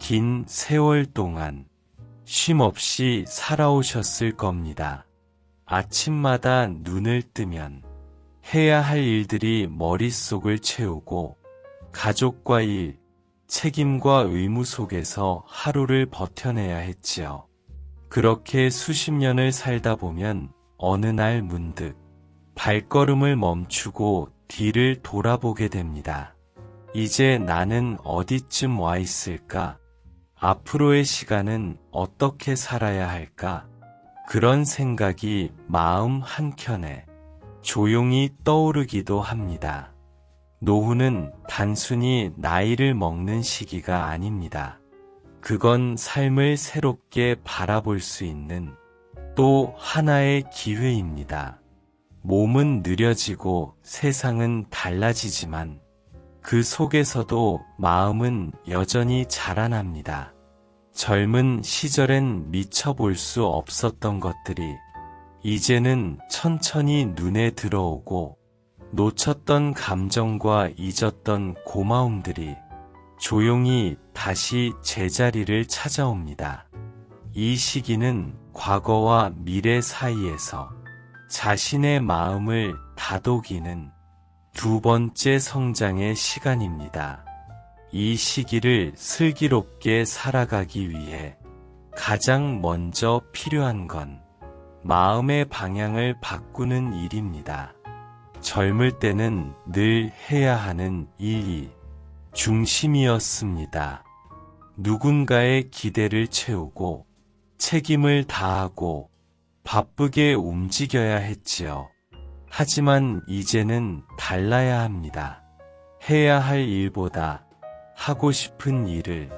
긴 세월 동안 쉼없이 살아오셨을 겁니다. 아침마다 눈을 뜨면 해야 할 일들이 머릿속을 채우고 가족과 일, 책임과 의무 속에서 하루를 버텨내야 했지요. 그렇게 수십 년을 살다 보면 어느 날 문득 발걸음을 멈추고 뒤를 돌아보게 됩니다. 이제 나는 어디쯤 와 있을까? 앞으로의 시간은 어떻게 살아야 할까? 그런 생각이 마음 한켠에 조용히 떠오르기도 합니다. 노후는 단순히 나이를 먹는 시기가 아닙니다. 그건 삶을 새롭게 바라볼 수 있는 또 하나의 기회입니다. 몸은 느려지고 세상은 달라지지만 그 속에서도 마음은 여전히 자라납니다. 젊은 시절엔 미쳐볼 수 없었던 것들이 이제는 천천히 눈에 들어오고 놓쳤던 감정과 잊었던 고마움들이 조용히 다시 제자리를 찾아옵니다. 이 시기는 과거와 미래 사이에서 자신의 마음을 다독이는 두 번째 성장의 시간입니다. 이 시기를 슬기롭게 살아가기 위해 가장 먼저 필요한 건 마음의 방향을 바꾸는 일입니다. 젊을 때는 늘 해야 하는 일이 중심이었습니다. 누군가의 기대를 채우고 책임을 다하고 바쁘게 움직여야 했지요. 하지만 이제는 달라야 합니다. 해야 할 일보다 하고 싶은 일을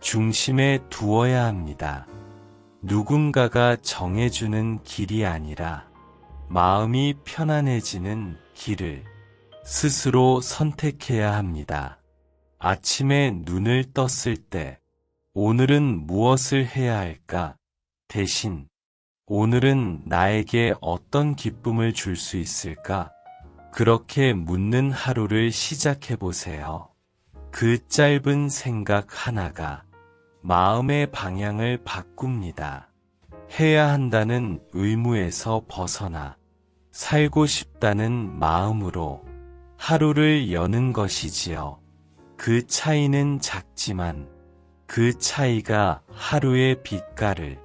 중심에 두어야 합니다. 누군가가 정해주는 길이 아니라 마음이 편안해지는 길을 스스로 선택해야 합니다. 아침에 눈을 떴을 때 오늘은 무엇을 해야 할까? 대신 오늘은 나에게 어떤 기쁨을 줄 수 있을까? 그렇게 묻는 하루를 시작해 보세요. 그 짧은 생각 하나가 마음의 방향을 바꿉니다. 해야 한다는 의무에서 벗어나 살고 싶다는 마음으로 하루를 여는 것이지요. 그 차이는 작지만 그 차이가 하루의 빛깔을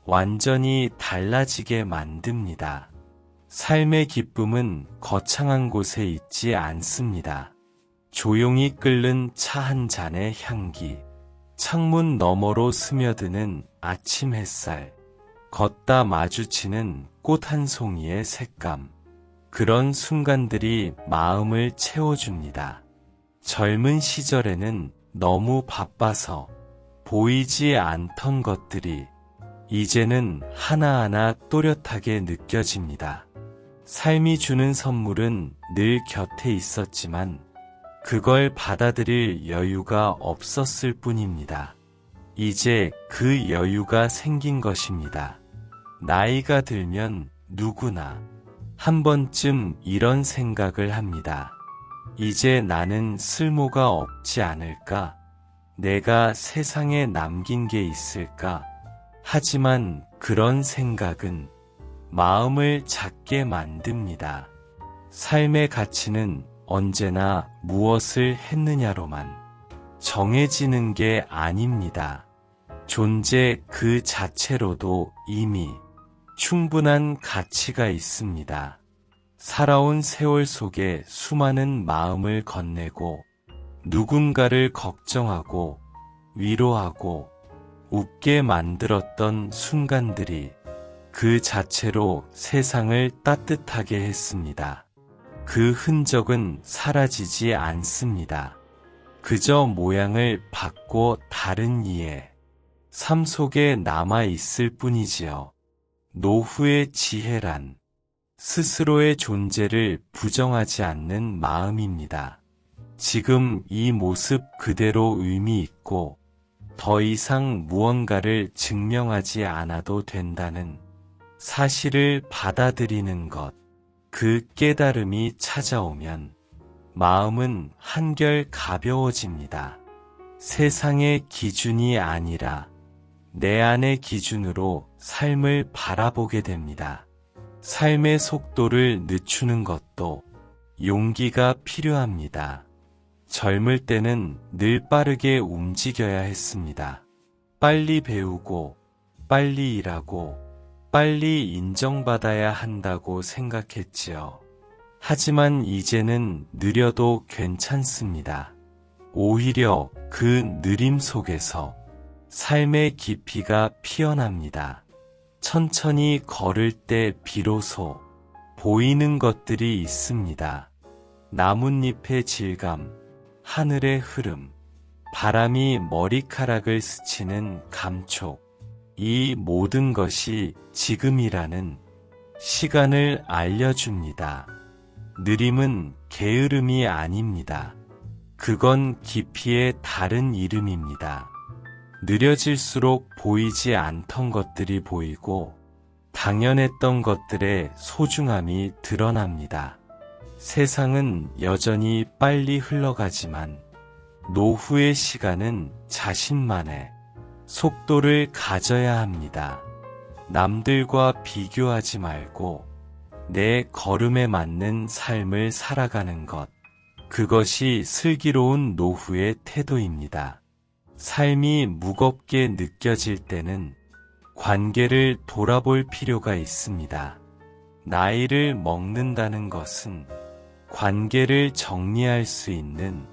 완전히 달라지게 만듭니다. 삶의 기쁨은 거창한 곳에 있지 않습니다. 조용히 끓는 차 한 잔의 향기, 창문 너머로 스며드는 아침 햇살, 걷다 마주치는 꽃 한 송이의 색감, 그런 순간들이 마음을 채워줍니다. 젊은 시절에는 너무 바빠서 보이지 않던 것들이 이제는 하나하나 또렷하게 느껴집니다. 삶이 주는 선물은 늘 곁에 있었지만 그걸 받아들일 여유가 없었을 뿐입니다. 이제 그 여유가 생긴 것입니다. 나이가 들면 누구나 한 번쯤 이런 생각을 합니다. 이제 나는 쓸모가 없지 않을까? 내가 세상에 남긴 게 있을까? 하지만 그런 생각은 마음을 작게 만듭니다. 삶의 가치는 언제나 무엇을 했느냐로만 정해지는 게 아닙니다. 존재 그 자체로도 이미 충분한 가치가 있습니다. 살아온 세월 속에 수많은 마음을 건네고 누군가를 걱정하고 위로하고 웃게 만들었던 순간들이 그 자체로 세상을 따뜻하게 했습니다. 그 흔적은 사라지지 않습니다. 그저 모양을 바꿔 다른 이의 삶 속에 남아 있을 뿐이지요. 노후의 지혜란 스스로의 존재를 부정하지 않는 마음입니다. 지금 이 모습 그대로 의미 있고 더 이상 무언가를 증명하지 않아도 된다는 사실을 받아들이는 것, 그 깨달음이 찾아오면 마음은 한결 가벼워집니다. 세상의 기준이 아니라 내 안의 기준으로 삶을 바라보게 됩니다. 삶의 속도를 늦추는 것도 용기가 필요합니다. 젊을 때는 늘 빠르게 움직여야 했습니다. 빨리 배우고, 빨리 일하고, 빨리 인정받아야 한다고 생각했지요. 하지만 이제는 느려도 괜찮습니다. 오히려 그 느림 속에서 삶의 깊이가 피어납니다. 천천히 걸을 때 비로소 보이는 것들이 있습니다. 나뭇잎의 질감, 하늘의 흐름, 바람이 머리카락을 스치는 감촉, 이 모든 것이 지금이라는 시간을 알려줍니다. 느림은 게으름이 아닙니다. 그건 깊이의 다른 이름입니다. 느려질수록 보이지 않던 것들이 보이고 당연했던 것들의 소중함이 드러납니다. 세상은 여전히 빨리 흘러가지만 노후의 시간은 자신만의 속도를 가져야 합니다. 남들과 비교하지 말고 내 걸음에 맞는 삶을 살아가는 것. 그것이 슬기로운 노후의 태도입니다. 삶이 무겁게 느껴질 때는 관계를 돌아볼 필요가 있습니다. 나이를 먹는다는 것은 관계를 정리할 수 있는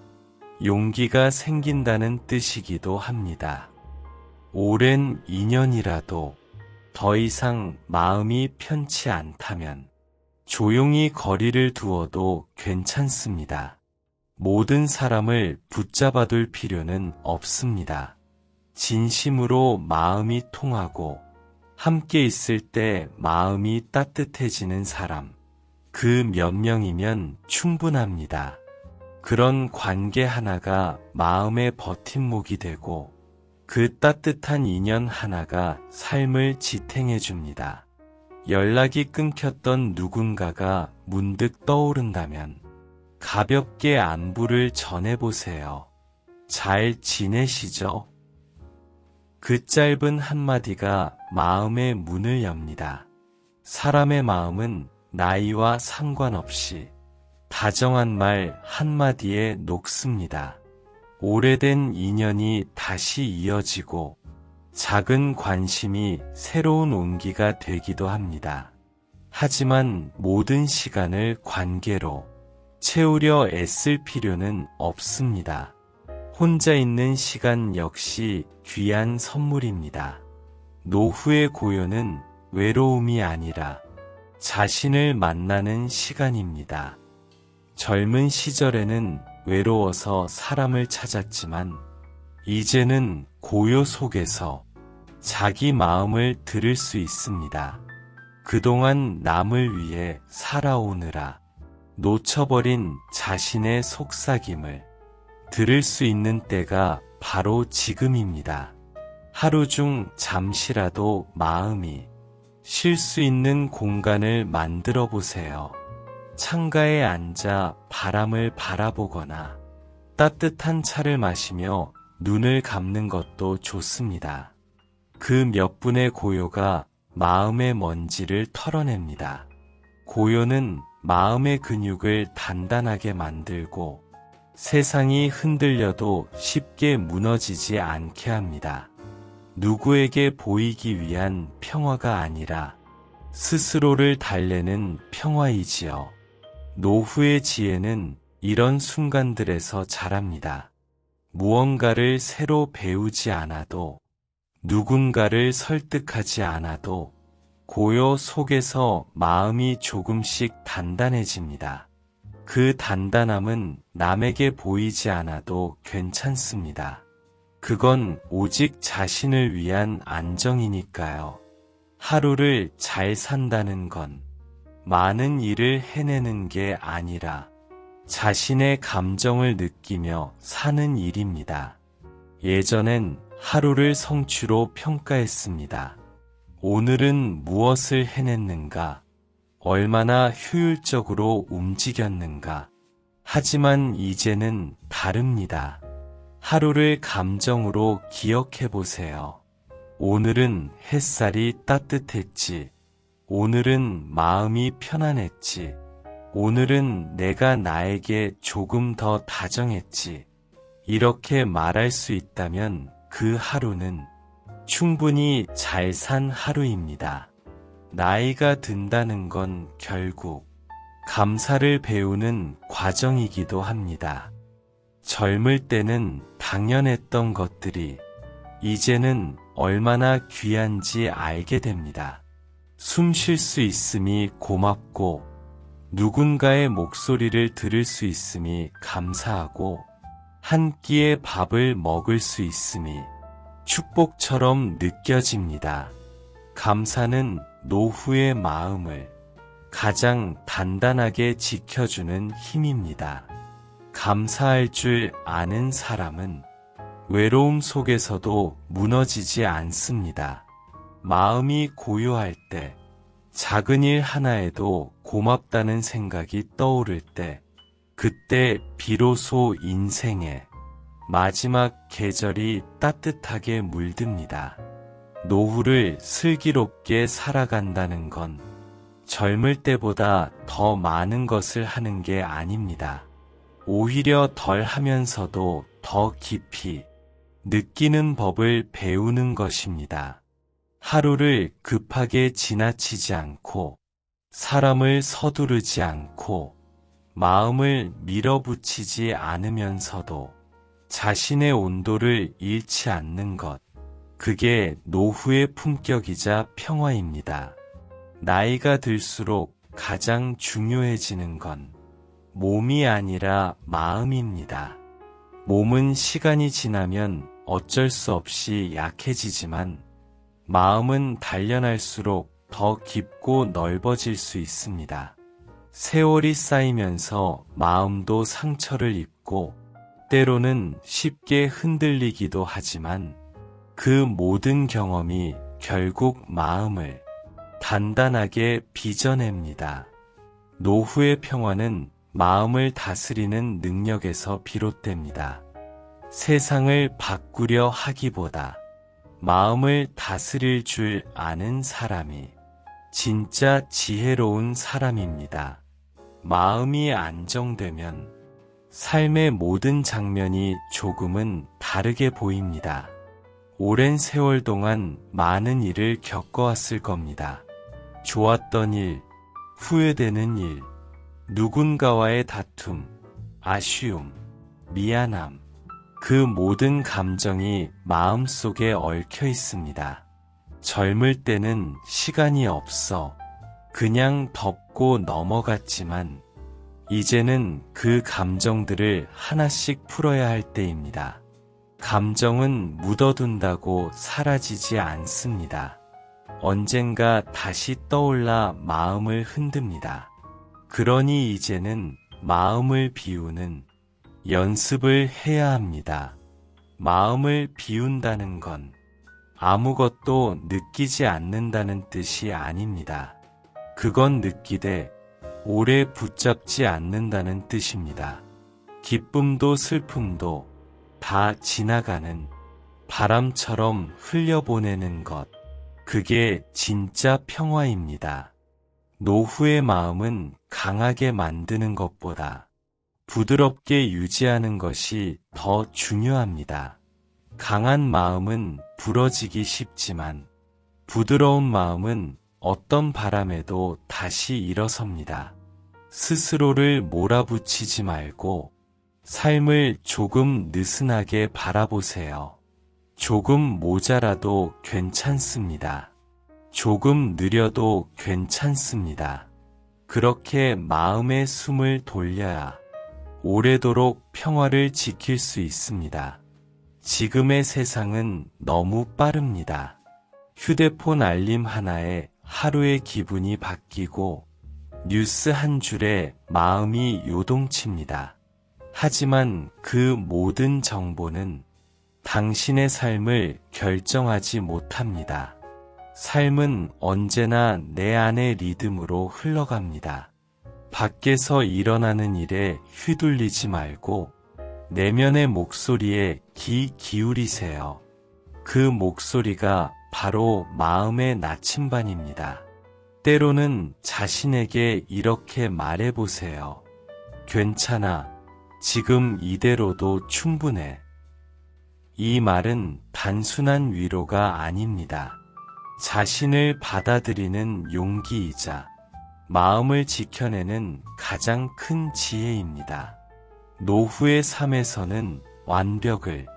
용기가 생긴다는 뜻이기도 합니다. 오랜 인연이라도 더 이상 마음이 편치 않다면 조용히 거리를 두어도 괜찮습니다. 모든 사람을 붙잡아둘 필요는 없습니다. 진심으로 마음이 통하고 함께 있을 때 마음이 따뜻해지는 사람, 그 몇 명이면 충분합니다. 그런 관계 하나가 마음의 버팀목이 되고 그 따뜻한 인연 하나가 삶을 지탱해줍니다. 연락이 끊겼던 누군가가 문득 떠오른다면 가볍게 안부를 전해보세요. 잘 지내시죠? 그 짧은 한마디가 마음의 문을 엽니다. 사람의 마음은 나이와 상관없이 다정한 말 한마디에 녹습니다. 오래된 인연이 다시 이어지고 작은 관심이 새로운 온기가 되기도 합니다. 하지만 모든 시간을 관계로 채우려 애쓸 필요는 없습니다. 혼자 있는 시간 역시 귀한 선물입니다. 노후의 고요는 외로움이 아니라 자신을 만나는 시간입니다. 젊은 시절에는 외로워서 사람을 찾았지만 이제는 고요 속에서 자기 마음을 들을 수 있습니다. 그동안 남을 위해 살아오느라 놓쳐버린 자신의 속삭임을 들을 수 있는 때가 바로 지금입니다. 하루 중 잠시라도 마음이 쉴 수 있는 공간을 만들어 보세요. 창가에 앉아 바람을 바라보거나 따뜻한 차를 마시며 눈을 감는 것도 좋습니다. 그 몇 분의 고요가 마음의 먼지를 털어냅니다. 고요는 마음의 근육을 단단하게 만들고 세상이 흔들려도 쉽게 무너지지 않게 합니다. 누구에게 보이기 위한 평화가 아니라 스스로를 달래는 평화이지요. 노후의 지혜는 이런 순간들에서 자랍니다. 무언가를 새로 배우지 않아도, 누군가를 설득하지 않아도 고요 속에서 마음이 조금씩 단단해집니다. 그 단단함은 남에게 보이지 않아도 괜찮습니다. 그건 오직 자신을 위한 안정이니까요. 하루를 잘 산다는 건 많은 일을 해내는 게 아니라 자신의 감정을 느끼며 사는 일입니다. 예전엔 하루를 성취로 평가했습니다. 오늘은 무엇을 해냈는가? 얼마나 효율적으로 움직였는가? 하지만 이제는 다릅니다. 하루를 감정으로 기억해 보세요. 오늘은 햇살이 따뜻했지. 오늘은 마음이 편안했지. 오늘은 내가 나에게 조금 더 다정했지. 이렇게 말할 수 있다면 그 하루는 충분히 잘 산 하루입니다. 나이가 든다는 건 결국 감사를 배우는 과정이기도 합니다. 젊을 때는 당연했던 것들이 이제는 얼마나 귀한지 알게 됩니다. 숨 쉴 수 있음이 고맙고 누군가의 목소리를 들을 수 있음이 감사하고 한 끼의 밥을 먹을 수 있음이 축복처럼 느껴집니다. 감사는 노후의 마음을 가장 단단하게 지켜주는 힘입니다. 감사할 줄 아는 사람은 외로움 속에서도 무너지지 않습니다. 마음이 고요할 때, 작은 일 하나에도 고맙다는 생각이 떠오를 때, 그때 비로소 인생의 마지막 계절이 따뜻하게 물듭니다. 노후를 슬기롭게 살아간다는 건 젊을 때보다 더 많은 것을 하는 게 아닙니다. 오히려 덜 하면서도 더 깊이 느끼는 법을 배우는 것입니다. 하루를 급하게 지나치지 않고, 사람을 서두르지 않고, 마음을 밀어붙이지 않으면서도 자신의 온도를 잃지 않는 것. 그게 노후의 품격이자 평화입니다. 나이가 들수록 가장 중요해지는 건 몸이 아니라 마음입니다. 몸은 시간이 지나면 어쩔 수 없이 약해지지만 마음은 단련할수록 더 깊고 넓어질 수 있습니다. 세월이 쌓이면서 마음도 상처를 입고 때로는 쉽게 흔들리기도 하지만 그 모든 경험이 결국 마음을 단단하게 빚어냅니다. 노후의 평화는 마음을 다스리는 능력에서 비롯됩니다. 세상을 바꾸려 하기보다 마음을 다스릴 줄 아는 사람이 진짜 지혜로운 사람입니다. 마음이 안정되면 삶의 모든 장면이 조금은 다르게 보입니다. 오랜 세월 동안 많은 일을 겪어왔을 겁니다. 좋았던 일, 후회되는 일, 누군가와의 다툼, 아쉬움, 미안함, 그 모든 감정이 마음속에 얽혀 있습니다. 젊을 때는 시간이 없어 그냥 덮고 넘어갔지만 이제는 그 감정들을 하나씩 풀어야 할 때입니다. 감정은 묻어둔다고 사라지지 않습니다. 언젠가 다시 떠올라 마음을 흔듭니다. 그러니 이제는 마음을 비우는 연습을 해야 합니다. 마음을 비운다는 건 아무것도 느끼지 않는다는 뜻이 아닙니다. 그건 느끼되 오래 붙잡지 않는다는 뜻입니다. 기쁨도 슬픔도 다 지나가는 바람처럼 흘려보내는 것. 그게 진짜 평화입니다. 노후의 마음은 강하게 만드는 것보다 부드럽게 유지하는 것이 더 중요합니다. 강한 마음은 부러지기 쉽지만 부드러운 마음은 어떤 바람에도 다시 일어섭니다. 스스로를 몰아붙이지 말고 삶을 조금 느슨하게 바라보세요. 조금 모자라도 괜찮습니다. 조금 느려도 괜찮습니다. 그렇게 마음의 숨을 돌려야 오래도록 평화를 지킬 수 있습니다. 지금의 세상은 너무 빠릅니다. 휴대폰 알림 하나에 하루의 기분이 바뀌고 뉴스 한 줄에 마음이 요동칩니다. 하지만 그 모든 정보는 당신의 삶을 결정하지 못합니다. 삶은 언제나 내 안의 리듬으로 흘러갑니다. 밖에서 일어나는 일에 휘둘리지 말고 내면의 목소리에 귀 기울이세요. 그 목소리가 바로 마음의 나침반입니다. 때로는 자신에게 이렇게 말해보세요. 괜찮아. 지금 이대로도 충분해. 이 말은 단순한 위로가 아닙니다. 자신을 받아들이는 용기이자 마음을 지켜내는 가장 큰 지혜입니다. 노후의 삶에서는 완벽을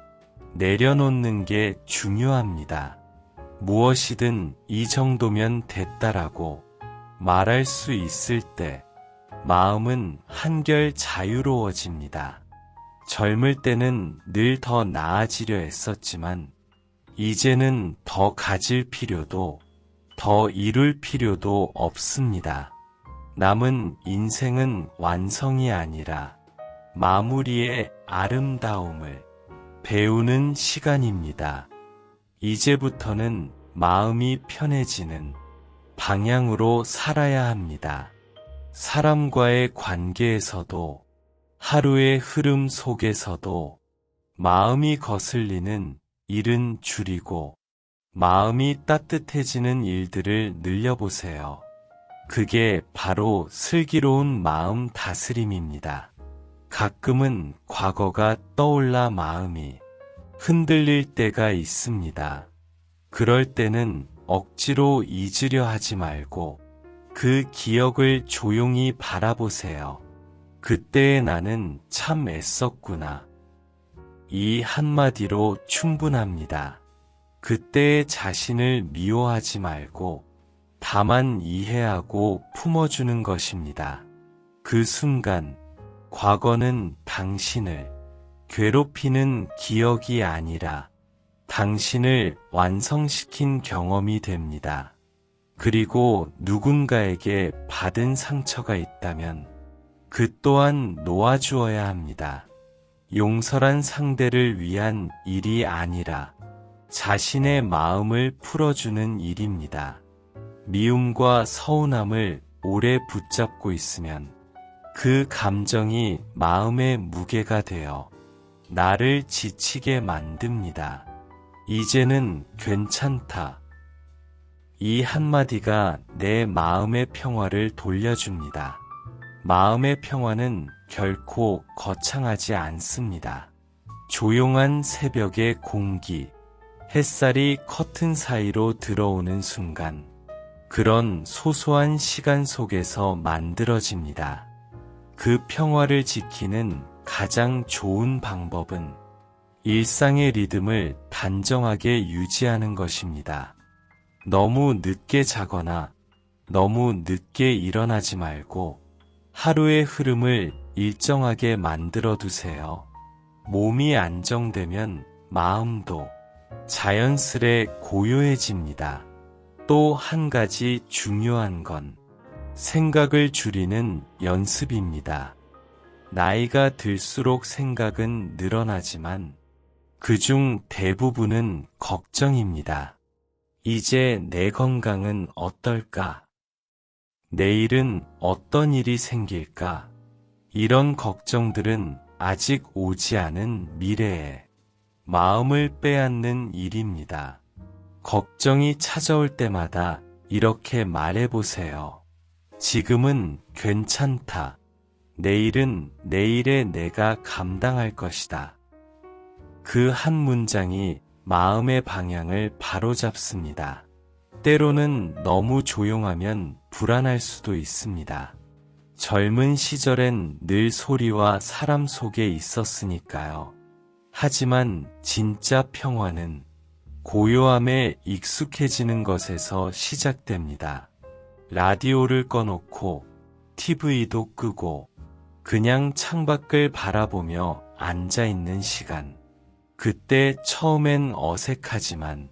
내려놓는 게 중요합니다. 무엇이든 이 정도면 됐다라고 말할 수 있을 때 마음은 한결 자유로워집니다. 젊을 때는 늘 더 나아지려 했었지만 이제는 더 가질 필요도 더 이룰 필요도 없습니다. 남은 인생은 완성이 아니라 마무리의 아름다움을 배우는 시간입니다. 이제부터는 마음이 편해지는 방향으로 살아야 합니다. 사람과의 관계에서도 하루의 흐름 속에서도 마음이 거슬리는 일은 줄이고 마음이 따뜻해지는 일들을 늘려보세요. 그게 바로 슬기로운 마음 다스림입니다. 가끔은 과거가 떠올라 마음이 흔들릴 때가 있습니다. 그럴 때는 억지로 잊으려 하지 말고 그 기억을 조용히 바라보세요. 그때의 나는 참 애썼구나. 이 한마디로 충분합니다. 그때의 자신을 미워하지 말고 다만 이해하고 품어주는 것입니다. 그 순간 과거는 당신을 괴롭히는 기억이 아니라 당신을 완성시킨 경험이 됩니다. 그리고 누군가에게 받은 상처가 있다면 그 또한 놓아주어야 합니다. 용서란 상대를 위한 일이 아니라 자신의 마음을 풀어주는 일입니다. 미움과 서운함을 오래 붙잡고 있으면 그 감정이 마음의 무게가 되어 나를 지치게 만듭니다. 이제는 괜찮다. 이 한마디가 내 마음의 평화를 돌려줍니다. 마음의 평화는 결코 거창하지 않습니다. 조용한 새벽의 공기, 햇살이 커튼 사이로 들어오는 순간, 그런 소소한 시간 속에서 만들어집니다. 그 평화를 지키는 가장 좋은 방법은 일상의 리듬을 단정하게 유지하는 것입니다. 너무 늦게 자거나 너무 늦게 일어나지 말고 하루의 흐름을 일정하게 만들어 두세요. 몸이 안정되면 마음도 자연스레 고요해집니다. 또 한 가지 중요한 건 생각을 줄이는 연습입니다. 나이가 들수록 생각은 늘어나지만 그중 대부분은 걱정입니다. 이제 내 건강은 어떨까? 내일은 어떤 일이 생길까? 이런 걱정들은 아직 오지 않은 미래에 마음을 빼앗는 일입니다. 걱정이 찾아올 때마다 이렇게 말해보세요. 지금은 괜찮다. 내일은 내일의 내가 감당할 것이다. 그 한 문장이 마음의 방향을 바로잡습니다. 때로는 너무 조용하면 불안할 수도 있습니다. 젊은 시절엔 늘 소리와 사람 속에 있었으니까요. 하지만 진짜 평화는 고요함에 익숙해지는 것에서 시작됩니다. 라디오를 꺼놓고 TV도 끄고 그냥 창밖을 바라보며 앉아있는 시간. 그때 처음엔 어색하지만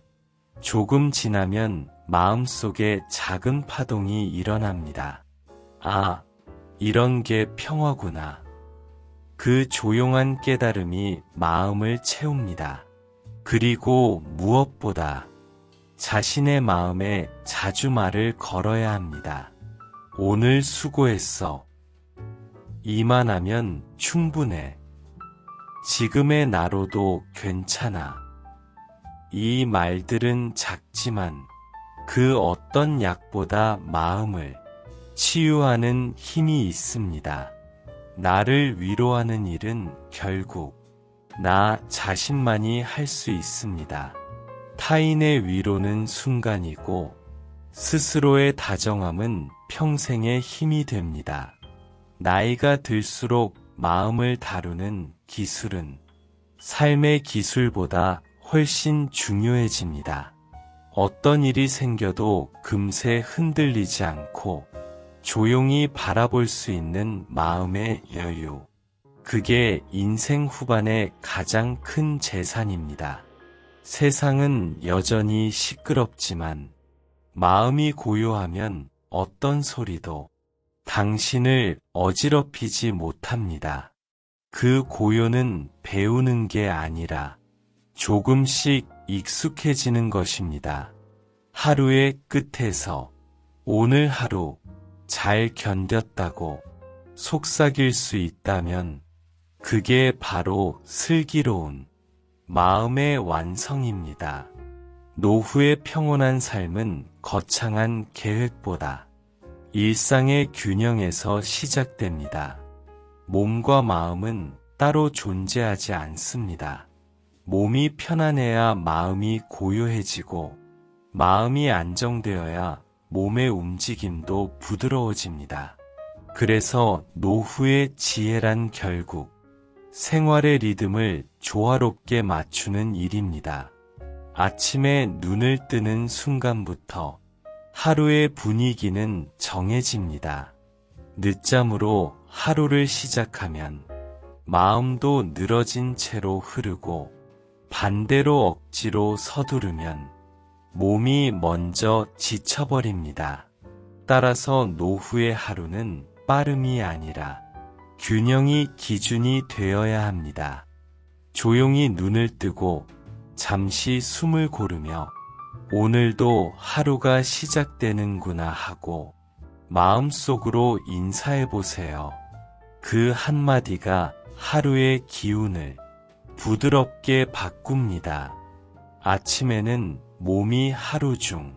조금 지나면 마음속에 작은 파동이 일어납니다. 아, 이런 게 평화구나. 그 조용한 깨달음이 마음을 채웁니다. 그리고 무엇보다 자신의 마음에 자주 말을 걸어야 합니다. 오늘 수고했어. 이만하면 충분해. 지금의 나로도 괜찮아. 이 말들은 작지만 그 어떤 약보다 마음을 치유하는 힘이 있습니다. 나를 위로하는 일은 결국 나 자신만이 할 수 있습니다. 타인의 위로는 순간이고 스스로의 다정함은 평생의 힘이 됩니다. 나이가 들수록 마음을 다루는 기술은 삶의 기술보다 훨씬 중요해집니다. 어떤 일이 생겨도 금세 흔들리지 않고 조용히 바라볼 수 있는 마음의 여유. 그게 인생 후반의 가장 큰 재산입니다. 세상은 여전히 시끄럽지만 마음이 고요하면 어떤 소리도 당신을 어지럽히지 못합니다. 그 고요는 배우는 게 아니라 조금씩 익숙해지는 것입니다. 하루의 끝에서 오늘 하루 잘 견뎠다고 속삭일 수 있다면 그게 바로 슬기로운 마음의 완성입니다. 노후의 평온한 삶은 거창한 계획보다 일상의 균형에서 시작됩니다. 몸과 마음은 따로 존재하지 않습니다. 몸이 편안해야 마음이 고요해지고 마음이 안정되어야 몸의 움직임도 부드러워집니다. 그래서 노후의 지혜란 결국 생활의 리듬을 조화롭게 맞추는 일입니다. 아침에 눈을 뜨는 순간부터 하루의 분위기는 정해집니다. 늦잠으로 하루를 시작하면 마음도 늘어진 채로 흐르고 반대로 억지로 서두르면 몸이 먼저 지쳐버립니다. 따라서 노후의 하루는 빠름이 아니라 균형이 기준이 되어야 합니다. 조용히 눈을 뜨고 잠시 숨을 고르며 오늘도 하루가 시작되는구나 하고 마음속으로 인사해보세요. 그 한마디가 하루의 기운을 부드럽게 바꿉니다. 아침에는 몸이 하루 중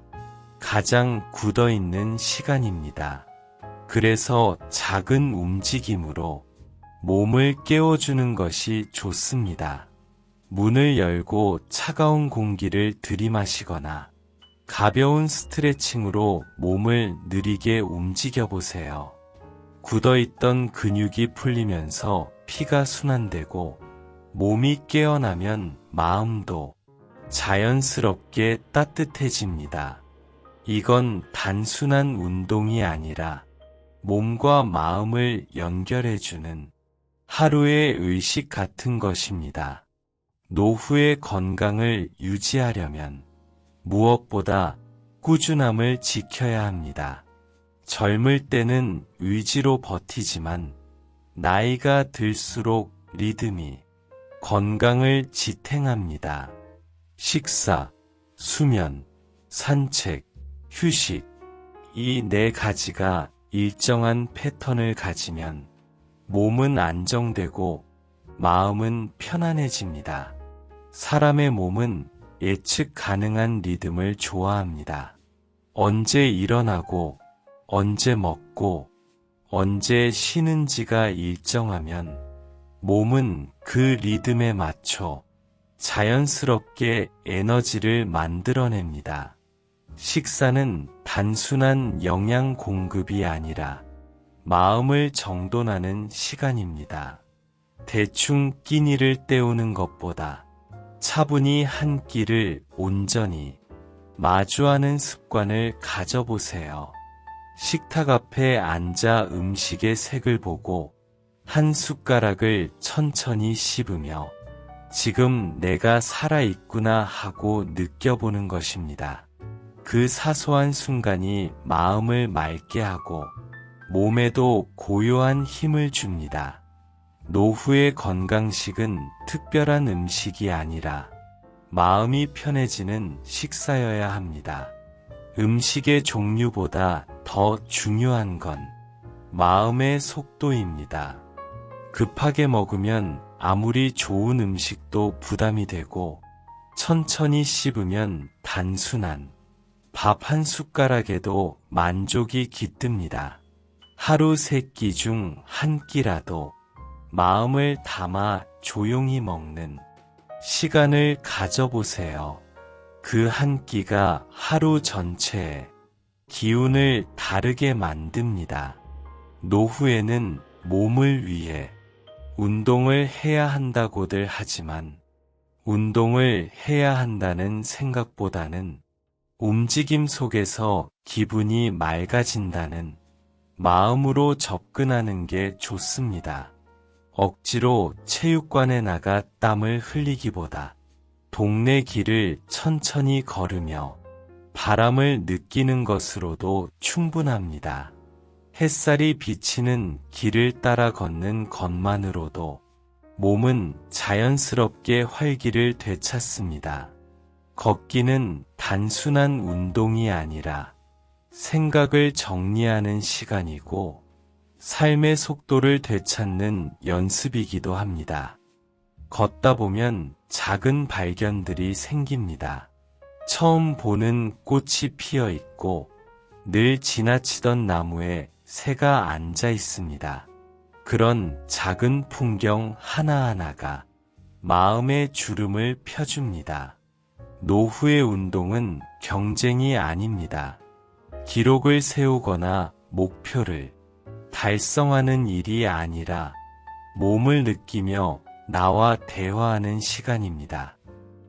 가장 굳어있는 시간입니다. 그래서 작은 움직임으로 몸을 깨워주는 것이 좋습니다. 문을 열고 차가운 공기를 들이마시거나 가벼운 스트레칭으로 몸을 느리게 움직여 보세요. 굳어있던 근육이 풀리면서 피가 순환되고 몸이 깨어나면 마음도 자연스럽게 따뜻해집니다. 이건 단순한 운동이 아니라 몸과 마음을 연결해주는 하루의 의식 같은 것입니다. 노후의 건강을 유지하려면 무엇보다 꾸준함을 지켜야 합니다. 젊을 때는 의지로 버티지만 나이가 들수록 리듬이 건강을 지탱합니다. 식사, 수면, 산책, 휴식, 이 네 가지가 일정한 패턴을 가지면 몸은 안정되고 마음은 편안해집니다. 사람의 몸은 예측 가능한 리듬을 좋아합니다. 언제 일어나고, 언제 먹고, 언제 쉬는지가 일정하면 몸은 그 리듬에 맞춰 자연스럽게 에너지를 만들어냅니다. 식사는 단순한 영양 공급이 아니라 마음을 정돈하는 시간입니다. 대충 끼니를 때우는 것보다 차분히 한 끼를 온전히 마주하는 습관을 가져보세요. 식탁 앞에 앉아 음식의 색을 보고 한 숟가락을 천천히 씹으며 지금 내가 살아있구나 하고 느껴보는 것입니다. 그 사소한 순간이 마음을 맑게 하고 몸에도 고요한 힘을 줍니다. 노후의 건강식은 특별한 음식이 아니라 마음이 편해지는 식사여야 합니다. 음식의 종류보다 더 중요한 건 마음의 속도입니다. 급하게 먹으면 아무리 좋은 음식도 부담이 되고 천천히 씹으면 단순한 밥 한 숟가락에도 만족이 깃듭니다. 하루 3끼 중 한 끼라도 마음을 담아 조용히 먹는 시간을 가져보세요. 그 한 끼가 하루 전체의 기운을 다르게 만듭니다. 노후에는 몸을 위해 운동을 해야 한다고들 하지만 운동을 해야 한다는 생각보다는 움직임 속에서 기분이 맑아진다는 마음으로 접근하는 게 좋습니다. 억지로 체육관에 나가 땀을 흘리기보다 동네 길을 천천히 걸으며 바람을 느끼는 것으로도 충분합니다. 햇살이 비치는 길을 따라 걷는 것만으로도 몸은 자연스럽게 활기를 되찾습니다. 걷기는 단순한 운동이 아니라 생각을 정리하는 시간이고 삶의 속도를 되찾는 연습이기도 합니다. 걷다 보면 작은 발견들이 생깁니다. 처음 보는 꽃이 피어 있고 늘 지나치던 나무에 새가 앉아 있습니다. 그런 작은 풍경 하나하나가 마음의 주름을 펴줍니다. 노후의 운동은 경쟁이 아닙니다. 기록을 세우거나 목표를 달성하는 일이 아니라 몸을 느끼며 나와 대화하는 시간입니다.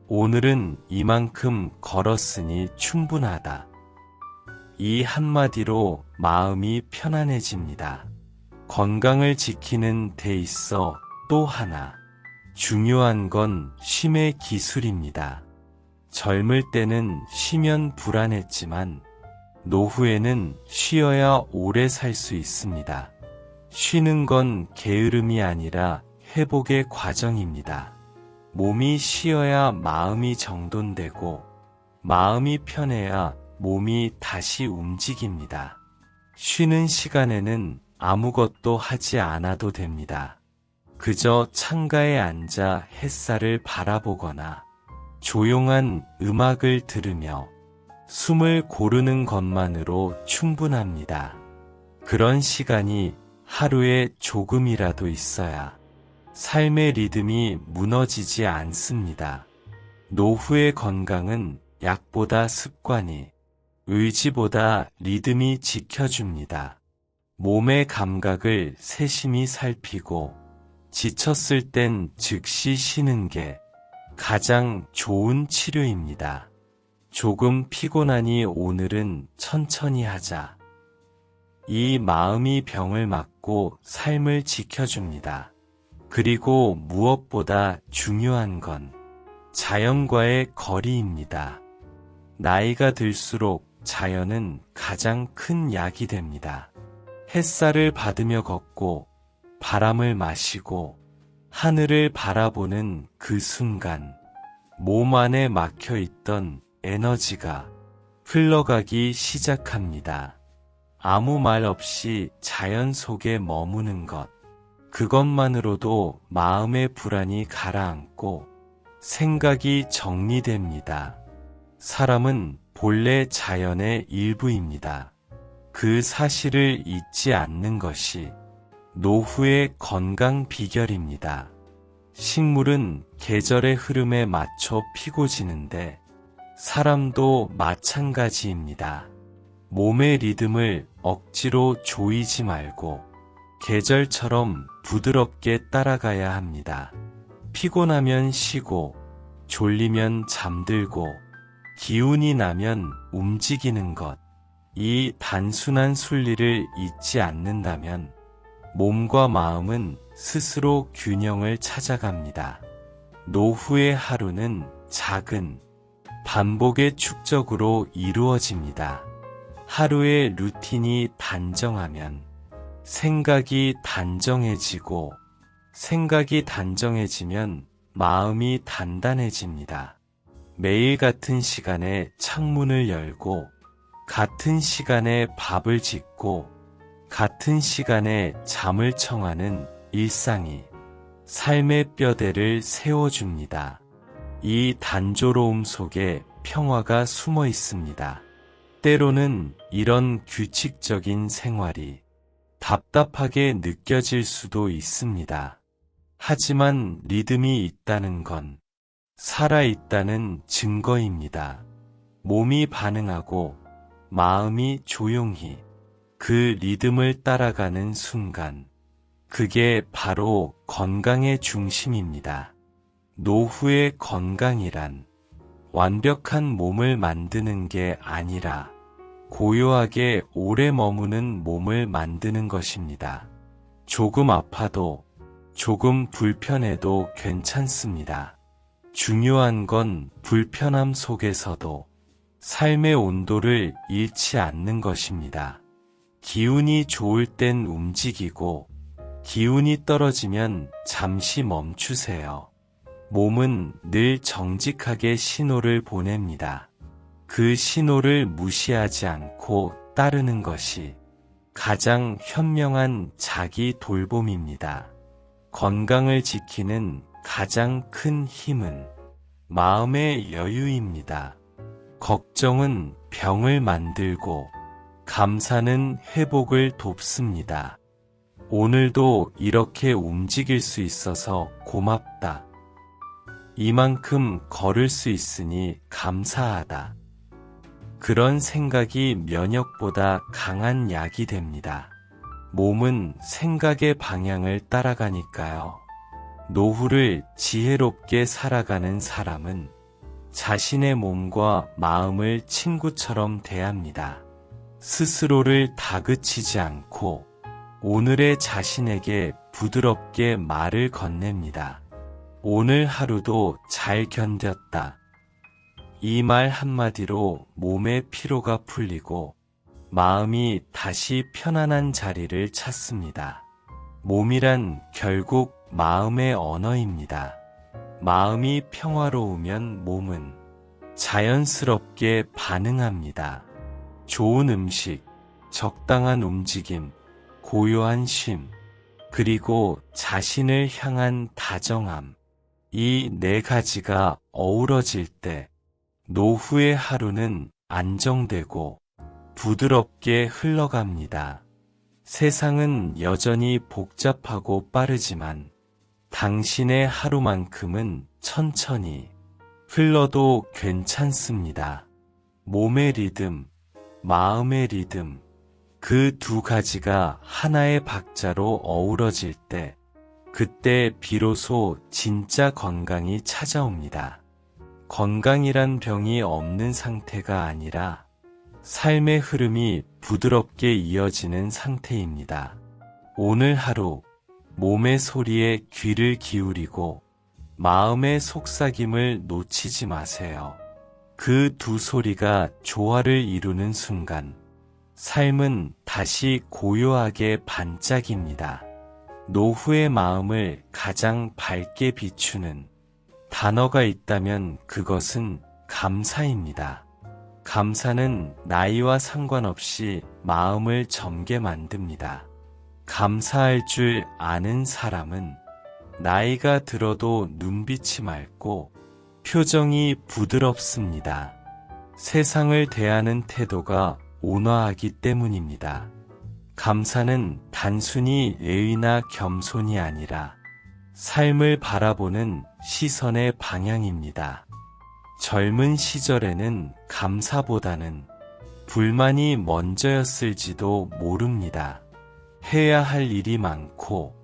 오늘은 이만큼 걸었으니 충분하다. 이 한마디로 마음이 편안해집니다. 건강을 지키는 데 있어 또 하나 중요한 건 쉼의 기술입니다. 젊을 때는 쉬면 불안했지만 노후에는 쉬어야 오래 살 수 있습니다. 쉬는 건 게으름이 아니라 회복의 과정입니다. 몸이 쉬어야 마음이 정돈되고 마음이 편해야 몸이 다시 움직입니다. 쉬는 시간에는 아무것도 하지 않아도 됩니다. 그저 창가에 앉아 햇살을 바라보거나 조용한 음악을 들으며 숨을 고르는 것만으로 충분합니다. 그런 시간이 하루에 조금이라도 있어야 삶의 리듬이 무너지지 않습니다. 노후의 건강은 약보다 습관이, 의지보다 리듬이 지켜줍니다. 몸의 감각을 세심히 살피고 지쳤을 땐 즉시 쉬는 게 가장 좋은 치료입니다. 조금 피곤하니 오늘은 천천히 하자. 이 마음이 병을 막고 삶을 지켜줍니다. 그리고 무엇보다 중요한 건 자연과의 거리입니다. 나이가 들수록 자연은 가장 큰 약이 됩니다. 햇살을 받으며 걷고 바람을 마시고 하늘을 바라보는 그 순간 몸 안에 막혀 있던 에너지가 흘러가기 시작합니다. 아무 말 없이 자연 속에 머무는 것, 그것만으로도 마음의 불안이 가라앉고 생각이 정리됩니다. 사람은 본래 자연의 일부입니다. 그 사실을 잊지 않는 것이 노후의 건강 비결입니다. 식물은 계절의 흐름에 맞춰 피고 지는데 사람도 마찬가지입니다. 몸의 리듬을 억지로 조이지 말고 계절처럼 부드럽게 따라가야 합니다. 피곤하면 쉬고, 졸리면 잠들고, 기운이 나면 움직이는 것. 이 단순한 순리를 잊지 않는다면 몸과 마음은 스스로 균형을 찾아갑니다. 노후의 하루는 작은 반복의 축적으로 이루어집니다. 하루의 루틴이 단정하면 생각이 단정해지고 생각이 단정해지면 마음이 단단해집니다. 매일 같은 시간에 창문을 열고 같은 시간에 밥을 짓고 같은 시간에 잠을 청하는 일상이 삶의 뼈대를 세워줍니다. 이 단조로움 속에 평화가 숨어 있습니다. 때로는 이런 규칙적인 생활이 답답하게 느껴질 수도 있습니다. 하지만 리듬이 있다는 건 살아있다는 증거입니다. 몸이 반응하고 마음이 조용히 그 리듬을 따라가는 순간, 그게 바로 건강의 중심입니다. 노후의 건강이란 완벽한 몸을 만드는 게 아니라 고요하게 오래 머무는 몸을 만드는 것입니다. 조금 아파도, 조금 불편해도 괜찮습니다. 중요한 건 불편함 속에서도 삶의 온도를 잃지 않는 것입니다. 기운이 좋을 땐 움직이고, 기운이 떨어지면 잠시 멈추세요. 몸은 늘 정직하게 신호를 보냅니다. 그 신호를 무시하지 않고 따르는 것이 가장 현명한 자기 돌봄입니다. 건강을 지키는 가장 큰 힘은 마음의 여유입니다. 걱정은 병을 만들고 감사는 회복을 돕습니다. 오늘도 이렇게 움직일 수 있어서 고맙다. 이만큼 걸을 수 있으니 감사하다. 그런 생각이 면역보다 강한 약이 됩니다. 몸은 생각의 방향을 따라가니까요. 노후를 지혜롭게 살아가는 사람은 자신의 몸과 마음을 친구처럼 대합니다. 스스로를 다그치지 않고 오늘의 자신에게 부드럽게 말을 건넵니다. 오늘 하루도 잘 견뎠다. 이 말 한마디로 몸의 피로가 풀리고 마음이 다시 편안한 자리를 찾습니다. 몸이란 결국 마음의 언어입니다. 마음이 평화로우면 몸은 자연스럽게 반응합니다. 좋은 음식, 적당한 움직임, 고요한 쉼, 그리고 자신을 향한 다정함. 이 네 가지가 어우러질 때 노후의 하루는 안정되고 부드럽게 흘러갑니다. 세상은 여전히 복잡하고 빠르지만 당신의 하루만큼은 천천히 흘러도 괜찮습니다. 몸의 리듬, 마음의 리듬, 그 두 가지가 하나의 박자로 어우러질 때, 그때 비로소 진짜 건강이 찾아옵니다. 건강이란 병이 없는 상태가 아니라 삶의 흐름이 부드럽게 이어지는 상태입니다. 오늘 하루 몸의 소리에 귀를 기울이고 마음의 속삭임을 놓치지 마세요. 그 두 소리가 조화를 이루는 순간 삶은 다시 고요하게 반짝입니다. 노후의 마음을 가장 밝게 비추는 단어가 있다면 그것은 감사입니다. 감사는 나이와 상관없이 마음을 젊게 만듭니다. 감사할 줄 아는 사람은 나이가 들어도 눈빛이 맑고 표정이 부드럽습니다. 세상을 대하는 태도가 온화하기 때문입니다. 감사는 단순히 예의나 겸손이 아니라 삶을 바라보는 시선의 방향입니다. 젊은 시절에는 감사보다는 불만이 먼저였을지도 모릅니다. 해야 할 일이 많고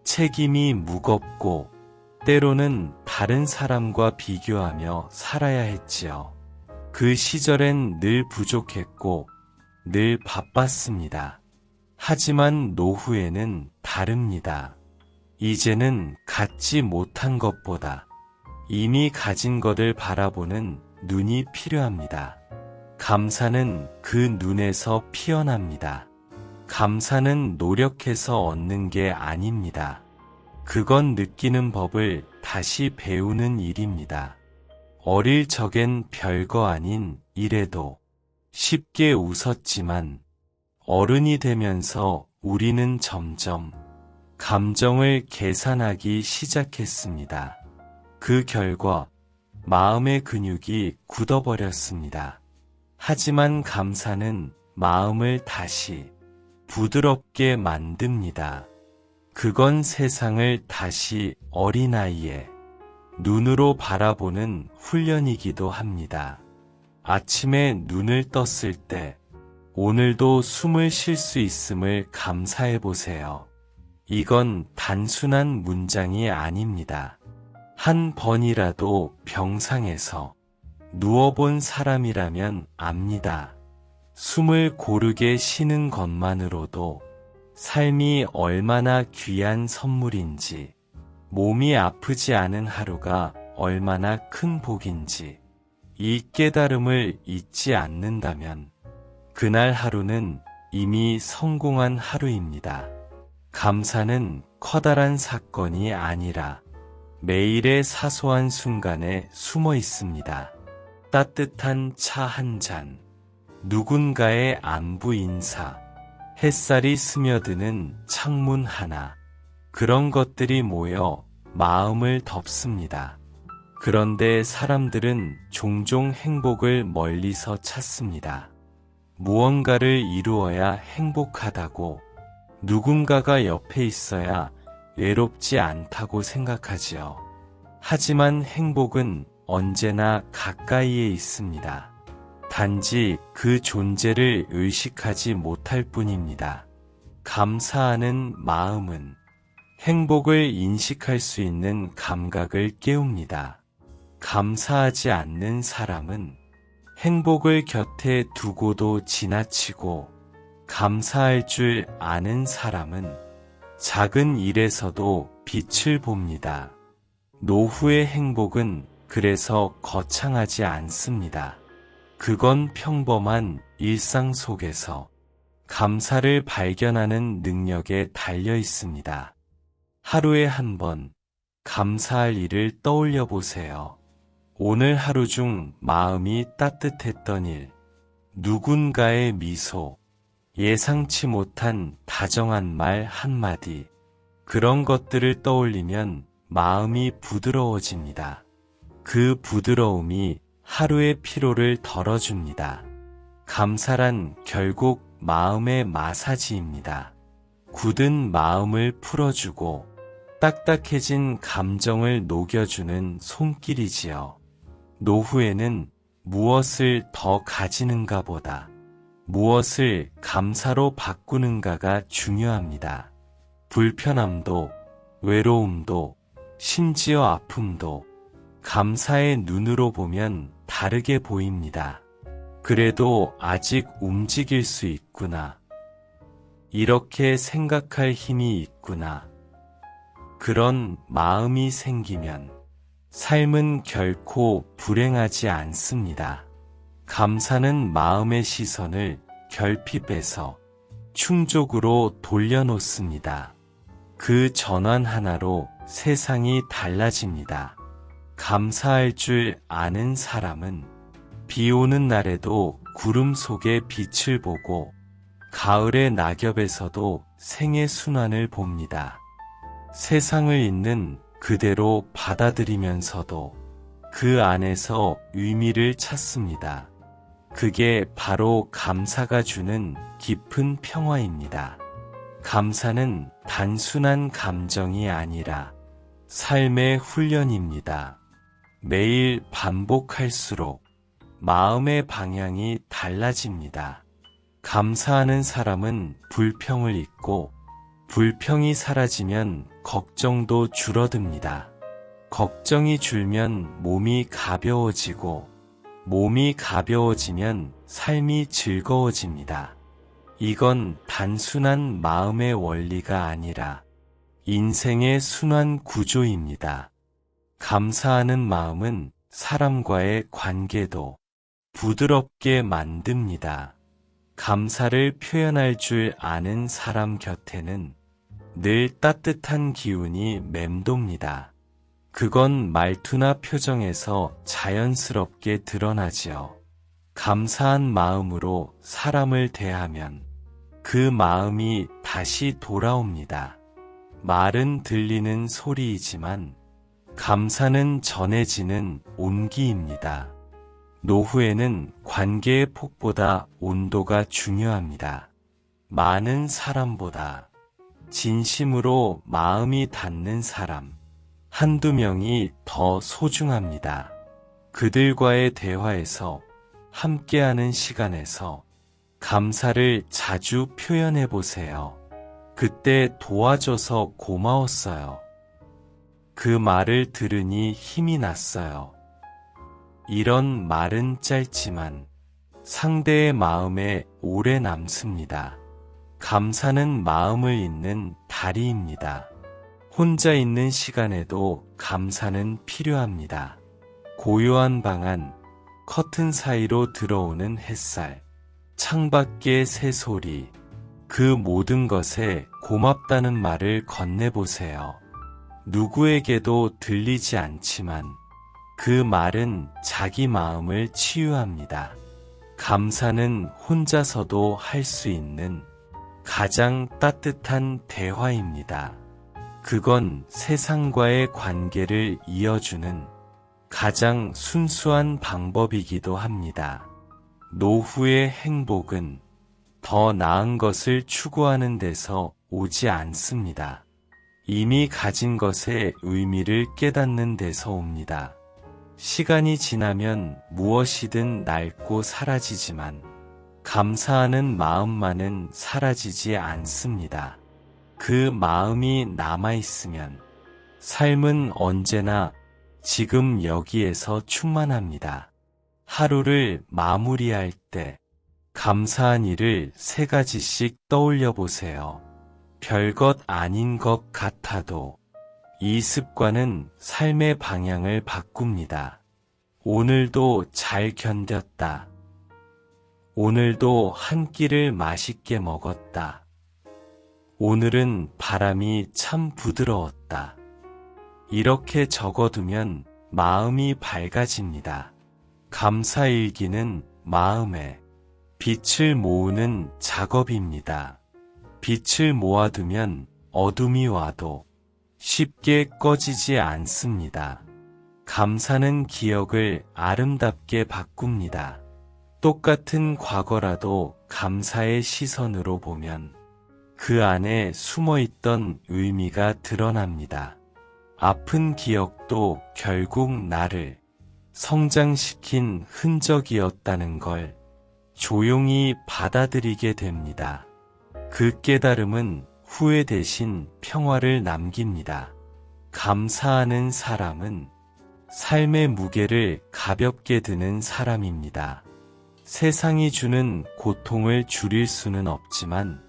책임이 무겁고 때로는 다른 사람과 비교하며 살아야 했지요. 그 시절엔 늘 부족했고 늘 바빴습니다. 하지만 노후에는 다릅니다. 이제는 갖지 못한 것보다 이미 가진 것을 바라보는 눈이 필요합니다. 감사는 그 눈에서 피어납니다. 감사는 노력해서 얻는 게 아닙니다. 그건 느끼는 법을 다시 배우는 일입니다. 어릴 적엔 별거 아닌 일에도 쉽게 웃었지만 어른이 되면서 우리는 점점 감정을 계산하기 시작했습니다. 그 결과 마음의 근육이 굳어버렸습니다. 하지만 감사는 마음을 다시 부드럽게 만듭니다. 그건 세상을 다시 어린아이의 눈으로 바라보는 훈련이기도 합니다. 아침에 눈을 떴을 때 오늘도 숨을 쉴 수 있음을 감사해 보세요. 이건 단순한 문장이 아닙니다. 한 번이라도 병상에서 누워본 사람이라면 압니다. 숨을 고르게 쉬는 것만으로도 삶이 얼마나 귀한 선물인지, 몸이 아프지 않은 하루가 얼마나 큰 복인지, 이 깨달음을 잊지 않는다면 그날 하루는 이미 성공한 하루입니다. 감사는 커다란 사건이 아니라 매일의 사소한 순간에 숨어 있습니다. 따뜻한 차 한 잔, 누군가의 안부 인사, 햇살이 스며드는 창문 하나, 그런 것들이 모여 마음을 덮습니다. 그런데 사람들은 종종 행복을 멀리서 찾습니다. 무언가를 이루어야 행복하다고, 누군가가 옆에 있어야 외롭지 않다고 생각하지요. 하지만 행복은 언제나 가까이에 있습니다. 단지 그 존재를 의식하지 못할 뿐입니다. 감사하는 마음은 행복을 인식할 수 있는 감각을 깨웁니다. 감사하지 않는 사람은 행복을 곁에 두고도 지나치고, 감사할 줄 아는 사람은 작은 일에서도 빛을 봅니다. 노후의 행복은 그래서 거창하지 않습니다. 그건 평범한 일상 속에서 감사를 발견하는 능력에 달려 있습니다. 하루에 한 번 감사할 일을 떠올려 보세요. 오늘 하루 중 마음이 따뜻했던 일, 누군가의 미소, 예상치 못한 다정한 말 한마디, 그런 것들을 떠올리면 마음이 부드러워집니다. 그 부드러움이 하루의 피로를 덜어줍니다. 감사란 결국 마음의 마사지입니다. 굳은 마음을 풀어주고 딱딱해진 감정을 녹여주는 손길이지요. 노후에는 무엇을 더 가지는가 보다 무엇을 감사로 바꾸는가가 중요합니다. 불편함도, 외로움도, 심지어 아픔도 감사의 눈으로 보면 다르게 보입니다. 그래도 아직 움직일 수 있구나. 이렇게 생각할 힘이 있구나. 그런 마음이 생기면 삶은 결코 불행하지 않습니다. 감사는 마음의 시선을 결핍해서 충족으로 돌려놓습니다. 그 전환 하나로 세상이 달라집니다. 감사할 줄 아는 사람은 비 오는 날에도 구름 속에 빛을 보고, 가을의 낙엽에서도 생의 순환을 봅니다. 세상을 있는 그대로 받아들이면서도 그 안에서 의미를 찾습니다. 그게 바로 감사가 주는 깊은 평화입니다. 감사는 단순한 감정이 아니라 삶의 훈련입니다. 매일 반복할수록 마음의 방향이 달라집니다. 감사하는 사람은 불평을 잊고, 불평이 사라지면 걱정도 줄어듭니다. 걱정이 줄면 몸이 가벼워지고, 몸이 가벼워지면 삶이 즐거워집니다. 이건 단순한 마음의 원리가 아니라 인생의 순환 구조입니다. 감사하는 마음은 사람과의 관계도 부드럽게 만듭니다. 감사를 표현할 줄 아는 사람 곁에는 늘 따뜻한 기운이 맴돕니다. 그건 말투나 표정에서 자연스럽게 드러나지요. 감사한 마음으로 사람을 대하면 그 마음이 다시 돌아옵니다. 말은 들리는 소리이지만 감사는 전해지는 온기입니다. 노후에는 관계의 폭보다 온도가 중요합니다. 많은 사람보다 진심으로 마음이 닿는 사람, 한두 명이 더 소중합니다. 그들과의 대화에서, 함께하는 시간에서 감사를 자주 표현해 보세요. 그때 도와줘서 고마웠어요. 그 말을 들으니 힘이 났어요. 이런 말은 짧지만 상대의 마음에 오래 남습니다. 감사는 마음을 잇는 다리입니다. 혼자 있는 시간에도 감사는 필요합니다. 고요한 방 안, 커튼 사이로 들어오는 햇살, 창밖의 새소리, 그 모든 것에 고맙다는 말을 건네보세요. 누구에게도 들리지 않지만 그 말은 자기 마음을 치유합니다. 감사는 혼자서도 할 수 있는 가장 따뜻한 대화입니다. 그건 세상과의 관계를 이어주는 가장 순수한 방법이기도 합니다. 노후의 행복은 더 나은 것을 추구하는 데서 오지 않습니다. 이미 가진 것의 의미를 깨닫는 데서 옵니다. 시간이 지나면 무엇이든 낡고 사라지지만 감사하는 마음만은 사라지지 않습니다. 그 마음이 남아있으면 삶은 언제나 지금 여기에서 충만합니다. 하루를 마무리할 때 감사한 일을 3가지씩 떠올려 보세요. 별것 아닌 것 같아도 이 습관은 삶의 방향을 바꿉니다. 오늘도 잘 견뎠다. 오늘도 한 끼를 맛있게 먹었다. 오늘은 바람이 참 부드러웠다. 이렇게 적어두면 마음이 밝아집니다. 감사일기는 마음에 빛을 모으는 작업입니다. 빛을 모아두면 어둠이 와도 쉽게 꺼지지 않습니다. 감사는 기억을 아름답게 바꿉니다. 똑같은 과거라도 감사의 시선으로 보면 그 안에 숨어있던 의미가 드러납니다. 아픈 기억도 결국 나를 성장시킨 흔적이었다는 걸 조용히 받아들이게 됩니다. 그 깨달음은 후회 대신 평화를 남깁니다. 감사하는 사람은 삶의 무게를 가볍게 드는 사람입니다. 세상이 주는 고통을 줄일 수는 없지만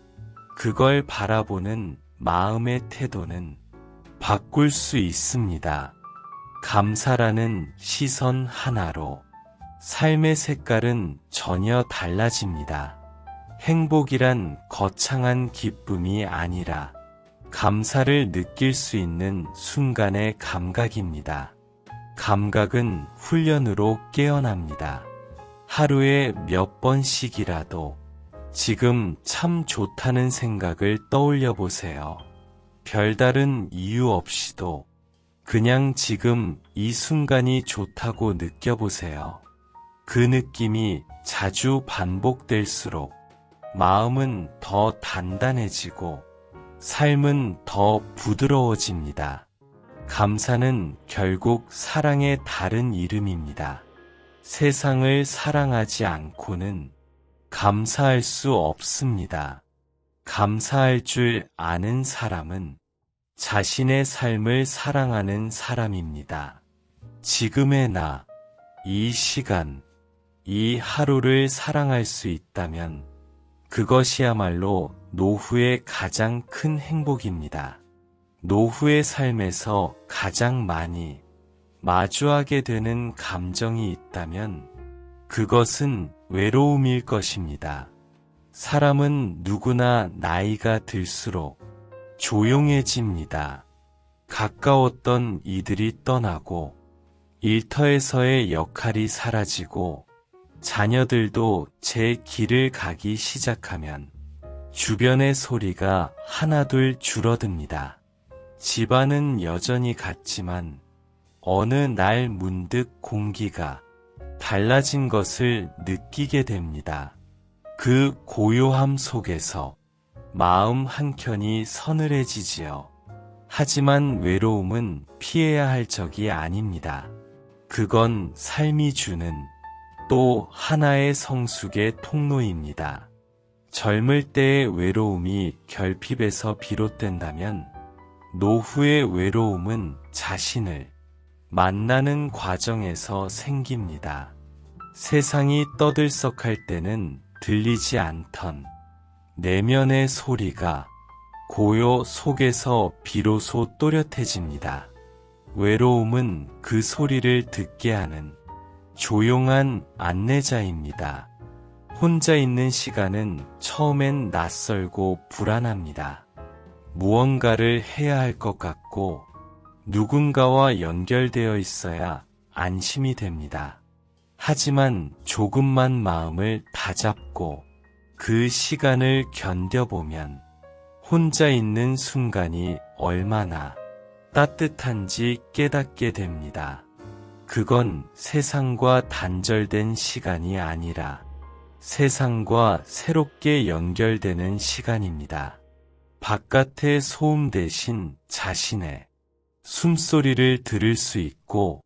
그걸 바라보는 마음의 태도는 바꿀 수 있습니다. 감사라는 시선 하나로 삶의 색깔은 전혀 달라집니다. 행복이란 거창한 기쁨이 아니라 감사를 느낄 수 있는 순간의 감각입니다. 감각은 훈련으로 깨어납니다. 하루에 몇 번씩이라도 지금 참 좋다는 생각을 떠올려 보세요. 별다른 이유 없이도 그냥 지금 이 순간이 좋다고 느껴보세요. 그 느낌이 자주 반복될수록 마음은 더 단단해지고 삶은 더 부드러워집니다. 감사는 결국 사랑의 다른 이름입니다. 세상을 사랑하지 않고는 감사할 수 없습니다. 감사할 줄 아는 사람은 자신의 삶을 사랑하는 사람입니다. 지금의 나, 이 시간, 이 하루를 사랑할 수 있다면 그것이야말로 노후의 가장 큰 행복입니다. 노후의 삶에서 가장 많이 마주하게 되는 감정이 있다면 그것은 외로움일 것입니다. 사람은 누구나 나이가 들수록 조용해집니다. 가까웠던 이들이 떠나고 일터에서의 역할이 사라지고 자녀들도 제 길을 가기 시작하면 주변의 소리가 하나둘 줄어듭니다. 집안은 여전히 같지만 어느 날 문득 공기가 달라진 것을 느끼게 됩니다. 그 고요함 속에서 마음 한켠이 서늘해지지요. 하지만 외로움은 피해야 할 적이 아닙니다. 그건 삶이 주는 또 하나의 성숙의 통로입니다. 젊을 때의 외로움이 결핍에서 비롯된다면 노후의 외로움은 자신을 만나는 과정에서 생깁니다. 세상이 떠들썩할 때는 들리지 않던 내면의 소리가 고요 속에서 비로소 또렷해집니다. 외로움은 그 소리를 듣게 하는 조용한 안내자입니다. 혼자 있는 시간은 처음엔 낯설고 불안합니다. 무언가를 해야 할 것 같고 누군가와 연결되어 있어야 안심이 됩니다. 하지만 조금만 마음을 다잡고 그 시간을 견뎌보면 혼자 있는 순간이 얼마나 따뜻한지 깨닫게 됩니다. 그건 세상과 단절된 시간이 아니라 세상과 새롭게 연결되는 시간입니다. 바깥의 소음 대신 자신의 숨소리를 들을 수 있고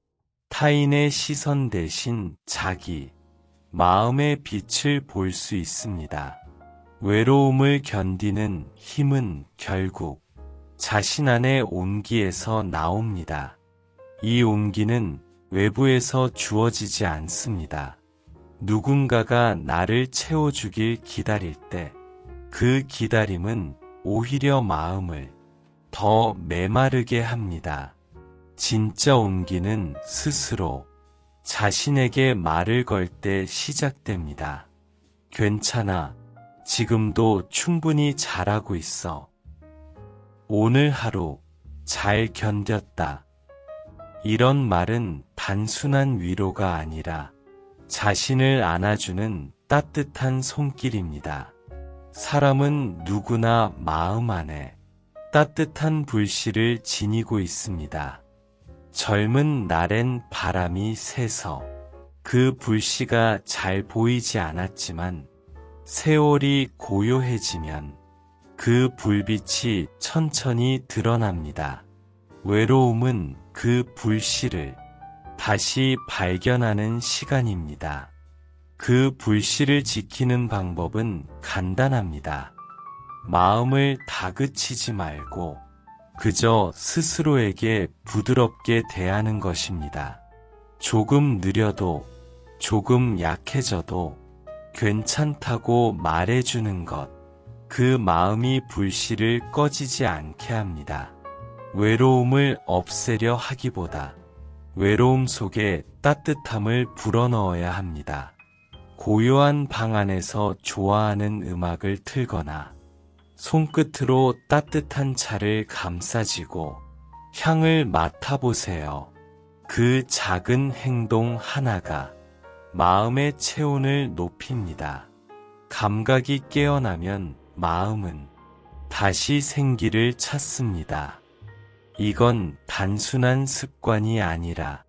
타인의 시선 대신 자기 마음의 빛을 볼 수 있습니다. 외로움을 견디는 힘은 결국 자신 안의 온기에서 나옵니다. 이 온기는 외부에서 주어지지 않습니다. 누군가가 나를 채워주길 기다릴 때 그 기다림은 오히려 마음을 더 메마르게 합니다. 진짜 온기는 스스로 자신에게 말을 걸 때 시작됩니다. 괜찮아. 지금도 충분히 잘하고 있어. 오늘 하루 잘 견뎠다. 이런 말은 단순한 위로가 아니라 자신을 안아주는 따뜻한 손길입니다. 사람은 누구나 마음 안에 따뜻한 불씨를 지니고 있습니다. 젊은 날엔 바람이 세서 그 불씨가 잘 보이지 않았지만 세월이 고요해지면 그 불빛이 천천히 드러납니다. 외로움은 그 불씨를 다시 발견하는 시간입니다. 그 불씨를 지키는 방법은 간단합니다. 마음을 다그치지 말고 그저 스스로에게 부드럽게 대하는 것입니다. 조금 느려도 조금 약해져도 괜찮다고 말해주는 것, 그 마음이 불씨를 꺼지지 않게 합니다. 외로움을 없애려 하기보다 외로움 속에 따뜻함을 불어넣어야 합니다. 고요한 방 안에서 좋아하는 음악을 틀거나 손끝으로 따뜻한 차를 감싸지고 향을 맡아보세요. 그 작은 행동 하나가 마음의 체온을 높입니다. 감각이 깨어나면 마음은 다시 생기를 찾습니다. 이건 단순한 습관이 아니라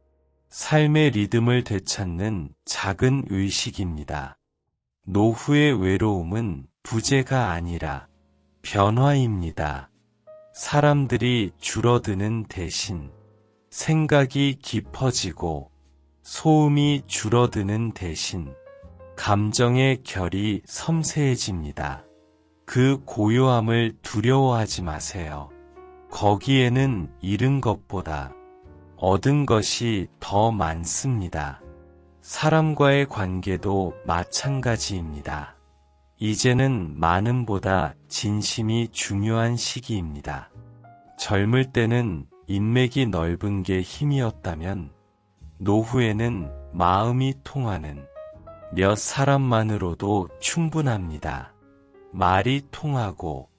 삶의 리듬을 되찾는 작은 의식입니다. 노후의 외로움은 부재가 아니라 변화입니다. 사람들이 줄어드는 대신 생각이 깊어지고 소음이 줄어드는 대신 감정의 결이 섬세해집니다. 그 고요함을 두려워하지 마세요. 거기에는 잃은 것보다 얻은 것이 더 많습니다. 사람과의 관계도 마찬가지입니다. 이제는 많음보다 진심이 중요한 시기입니다. 젊을 때는 인맥이 넓은 게 힘이었다면 노후에는 마음이 통하는 몇 사람만으로도 충분합니다. 말이 통하고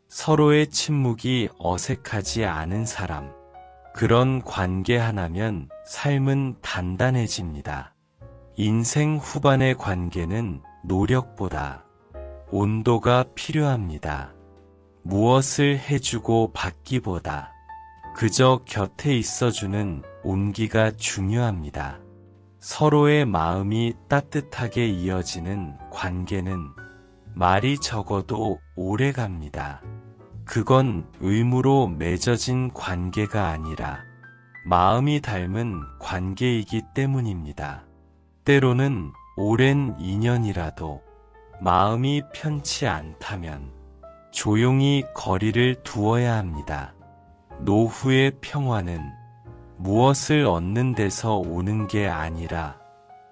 서로의 침묵이 어색하지 않은 사람, 그런 관계 하나면 삶은 단단해집니다. 인생 후반의 관계는 노력보다 온도가 필요합니다. 무엇을 해주고 받기보다 그저 곁에 있어주는 온기가 중요합니다. 서로의 마음이 따뜻하게 이어지는 관계는 말이 적어도 오래 갑니다. 그건 의무로 맺어진 관계가 아니라 마음이 닮은 관계이기 때문입니다. 때로는 오랜 인연이라도 마음이 편치 않다면 조용히 거리를 두어야 합니다. 노후의 평화는 무엇을 얻는 데서 오는 게 아니라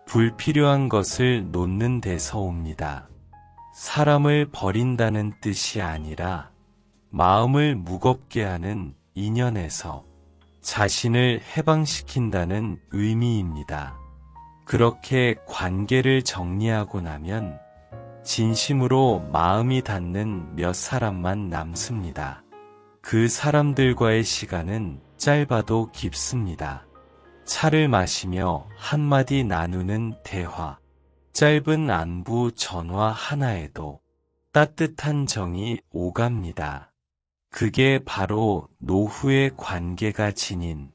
불필요한 것을 놓는 데서 옵니다. 사람을 버린다는 뜻이 아니라 마음을 무겁게 하는 인연에서 자신을 해방시킨다는 의미입니다. 그렇게 관계를 정리하고 나면 진심으로 마음이 닿는 몇 사람만 남습니다. 그 사람들과의 시간은 짧아도 깊습니다. 차를 마시며 한마디 나누는 대화, 짧은 안부 전화 하나에도 따뜻한 정이 오갑니다. 그게 바로 노후의 관계가 지닌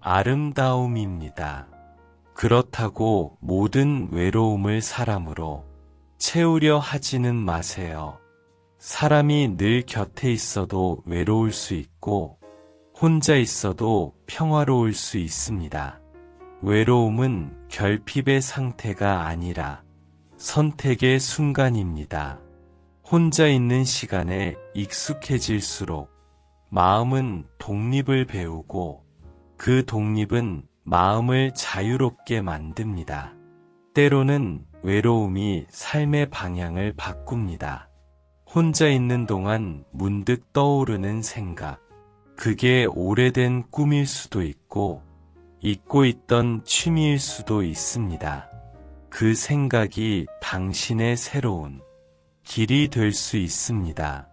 아름다움입니다. 그렇다고 모든 외로움을 사람으로 채우려 하지는 마세요. 사람이 늘 곁에 있어도 외로울 수 있고 혼자 있어도 평화로울 수 있습니다. 외로움은 결핍의 상태가 아니라 선택의 순간입니다. 혼자 있는 시간에 익숙해질수록 마음은 독립을 배우고 그 독립은 마음을 자유롭게 만듭니다. 때로는 외로움이 삶의 방향을 바꿉니다. 혼자 있는 동안 문득 떠오르는 생각, 그게 오래된 꿈일 수도 있고 잊고 있던 취미일 수도 있습니다. 그 생각이 당신의 새로운 길이 될 수 있습니다.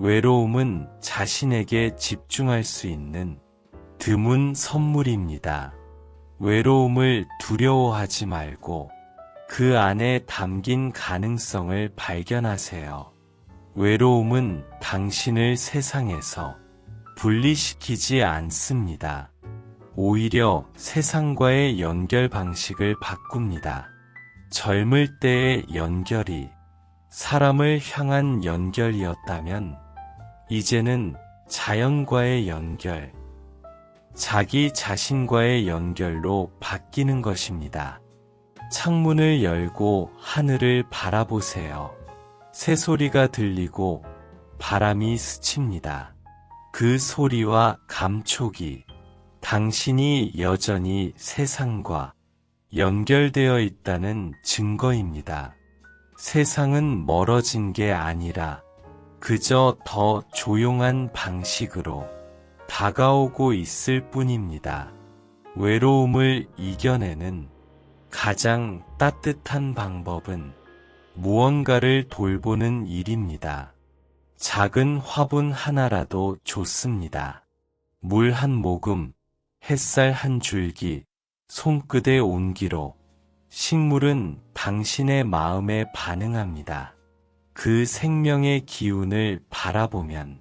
외로움은 자신에게 집중할 수 있는 드문 선물입니다. 외로움을 두려워하지 말고 그 안에 담긴 가능성을 발견하세요. 외로움은 당신을 세상에서 분리시키지 않습니다. 오히려 세상과의 연결 방식을 바꿉니다. 젊을 때의 연결이 사람을 향한 연결이었다면 이제는 자연과의 연결, 자기 자신과의 연결로 바뀌는 것입니다. 창문을 열고 하늘을 바라보세요. 새소리가 들리고 바람이 스칩니다. 그 소리와 감촉이 당신이 여전히 세상과 연결되어 있다는 증거입니다. 세상은 멀어진 게 아니라 그저 더 조용한 방식으로 다가오고 있을 뿐입니다. 외로움을 이겨내는 가장 따뜻한 방법은 무언가를 돌보는 일입니다. 작은 화분 하나라도 좋습니다. 물 한 모금, 햇살 한 줄기, 손끝의 온기로 식물은 당신의 마음에 반응합니다. 그 생명의 기운을 바라보면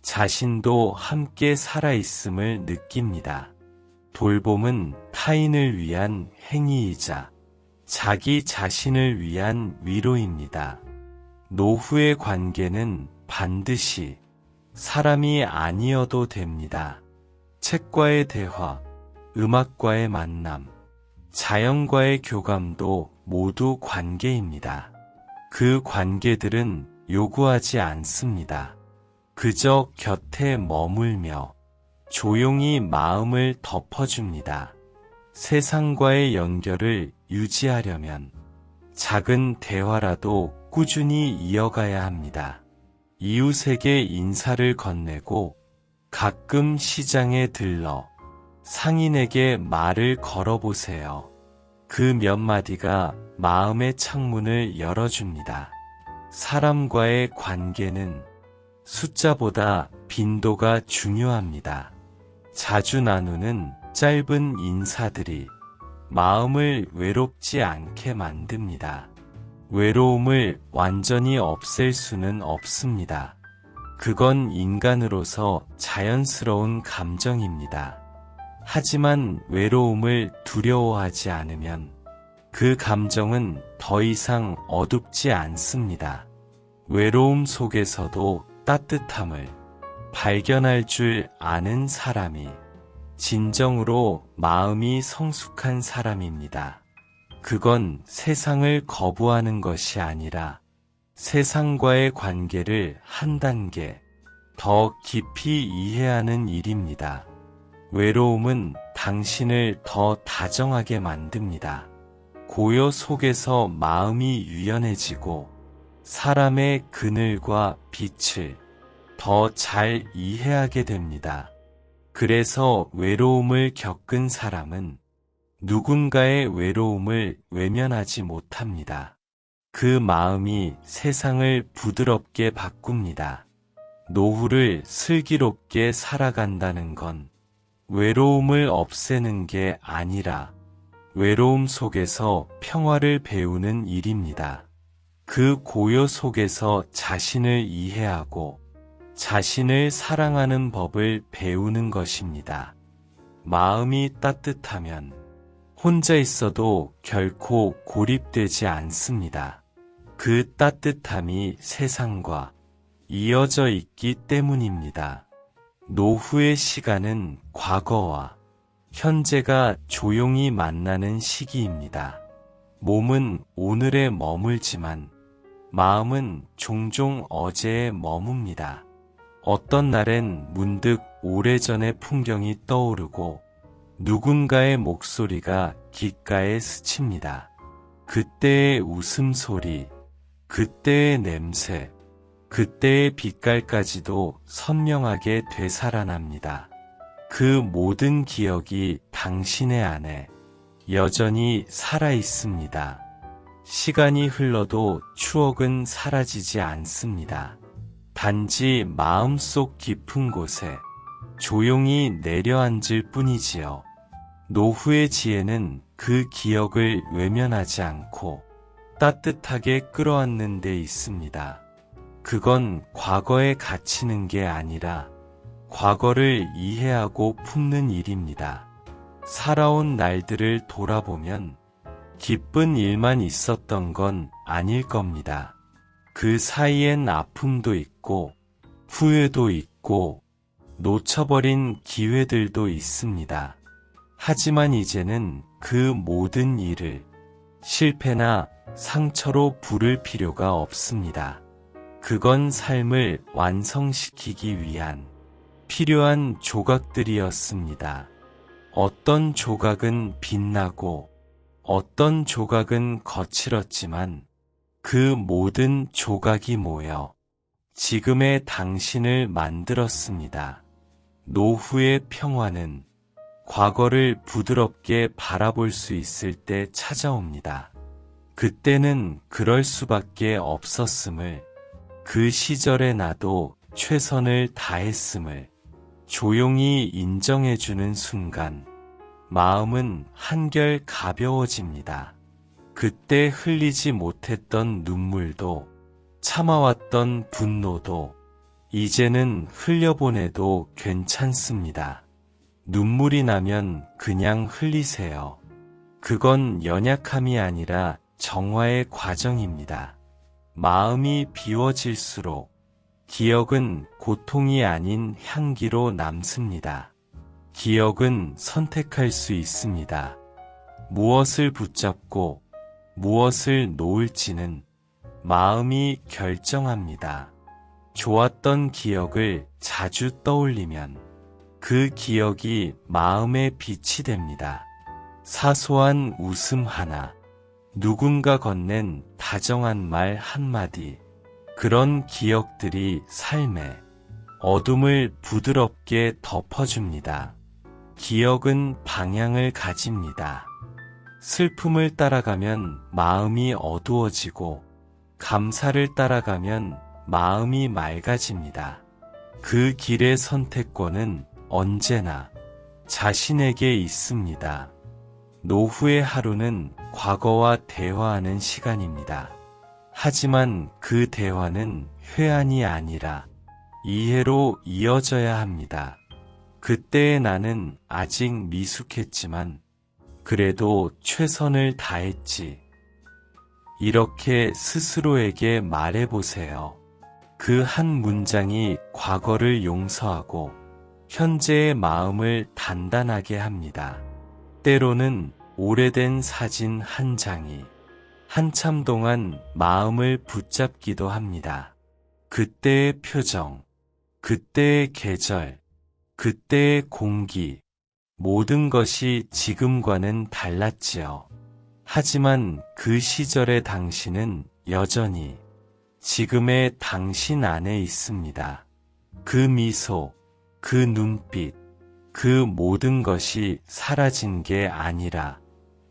자신도 함께 살아있음을 느낍니다. 돌봄은 타인을 위한 행위이자 자기 자신을 위한 위로입니다. 노후의 관계는 반드시 사람이 아니어도 됩니다. 책과의 대화, 음악과의 만남, 자연과의 교감도 모두 관계입니다. 그 관계들은 요구하지 않습니다. 그저 곁에 머물며 조용히 마음을 덮어줍니다. 세상과의 연결을 유지하려면 작은 대화라도 꾸준히 이어가야 합니다. 이웃에게 인사를 건네고 가끔 시장에 들러 상인에게 말을 걸어보세요. 그 몇 마디가 마음의 창문을 열어줍니다. 사람과의 관계는 숫자보다 빈도가 중요합니다. 자주 나누는 짧은 인사들이 마음을 외롭지 않게 만듭니다. 외로움을 완전히 없앨 수는 없습니다. 그건 인간으로서 자연스러운 감정입니다. 하지만 외로움을 두려워하지 않으면 그 감정은 더 이상 어둡지 않습니다. 외로움 속에서도 따뜻함을 발견할 줄 아는 사람이 진정으로 마음이 성숙한 사람입니다. 그건 세상을 거부하는 것이 아니라 세상과의 관계를 한 단계 더 깊이 이해하는 일입니다. 외로움은 당신을 더 다정하게 만듭니다. 고요 속에서 마음이 유연해지고 사람의 그늘과 빛을 더 잘 이해하게 됩니다. 그래서 외로움을 겪은 사람은 누군가의 외로움을 외면하지 못합니다. 그 마음이 세상을 부드럽게 바꿉니다. 노후를 슬기롭게 살아간다는 건 외로움을 없애는 게 아니라 외로움 속에서 평화를 배우는 일입니다. 그 고요 속에서 자신을 이해하고 자신을 사랑하는 법을 배우는 것입니다. 마음이 따뜻하면 혼자 있어도 결코 고립되지 않습니다. 그 따뜻함이 세상과 이어져 있기 때문입니다. 노후의 시간은 과거와 현재가 조용히 만나는 시기입니다. 몸은 오늘에 머물지만 마음은 종종 어제에 머뭅니다. 어떤 날엔 문득 오래전의 풍경이 떠오르고 누군가의 목소리가 귓가에 스칩니다. 그때의 웃음소리, 그때의 냄새, 그때의 빛깔까지도 선명하게 되살아납니다. 그 모든 기억이 당신의 안에 여전히 살아 있습니다. 시간이 흘러도 추억은 사라지지 않습니다. 단지 마음속 깊은 곳에 조용히 내려앉을 뿐이지요. 노후의 지혜는 그 기억을 외면하지 않고 따뜻하게 끌어안는 데 있습니다. 그건 과거에 갇히는 게 아니라 과거를 이해하고 품는 일입니다. 살아온 날들을 돌아보면 기쁜 일만 있었던 건 아닐 겁니다. 그 사이엔 아픔도 있고 후회도 있고 놓쳐버린 기회들도 있습니다. 하지만 이제는 그 모든 일을 실패나 상처로 부를 필요가 없습니다. 그건 삶을 완성시키기 위한 필요한 조각들이었습니다. 어떤 조각은 빛나고 어떤 조각은 거칠었지만 그 모든 조각이 모여 지금의 당신을 만들었습니다. 노후의 평화는 과거를 부드럽게 바라볼 수 있을 때 찾아옵니다. 그때는 그럴 수밖에 없었음을, 그 시절에 나도 최선을 다했음을 조용히 인정해주는 순간 마음은 한결 가벼워집니다. 그때 흘리지 못했던 눈물도 참아왔던 분노도 이제는 흘려보내도 괜찮습니다. 눈물이 나면 그냥 흘리세요. 그건 연약함이 아니라 정화의 과정입니다. 마음이 비워질수록 기억은 고통이 아닌 향기로 남습니다. 기억은 선택할 수 있습니다. 무엇을 붙잡고 무엇을 놓을지는 마음이 결정합니다. 좋았던 기억을 자주 떠올리면 그 기억이 마음의 빛이 됩니다. 사소한 웃음 하나, 누군가 건넨 다정한 말 한마디, 그런 기억들이 삶의 어둠을 부드럽게 덮어줍니다. 기억은 방향을 가집니다. 슬픔을 따라가면 마음이 어두워지고 감사를 따라가면 마음이 맑아집니다. 그 길의 선택권은 언제나 자신에게 있습니다. 노후의 하루는 과거와 대화하는 시간입니다. 하지만 그 대화는 회한이 아니라 이해로 이어져야 합니다. 그때의 나는 아직 미숙했지만 그래도 최선을 다했지. 이렇게 스스로에게 말해보세요. 그 한 문장이 과거를 용서하고 현재의 마음을 단단하게 합니다. 때로는 오래된 사진 한 장이 한참 동안 마음을 붙잡기도 합니다. 그때의 표정, 그때의 계절, 그때의 공기, 모든 것이 지금과는 달랐지요. 하지만 그 시절의 당신은 여전히 지금의 당신 안에 있습니다. 그 미소, 그 눈빛, 그 모든 것이 사라진 게 아니라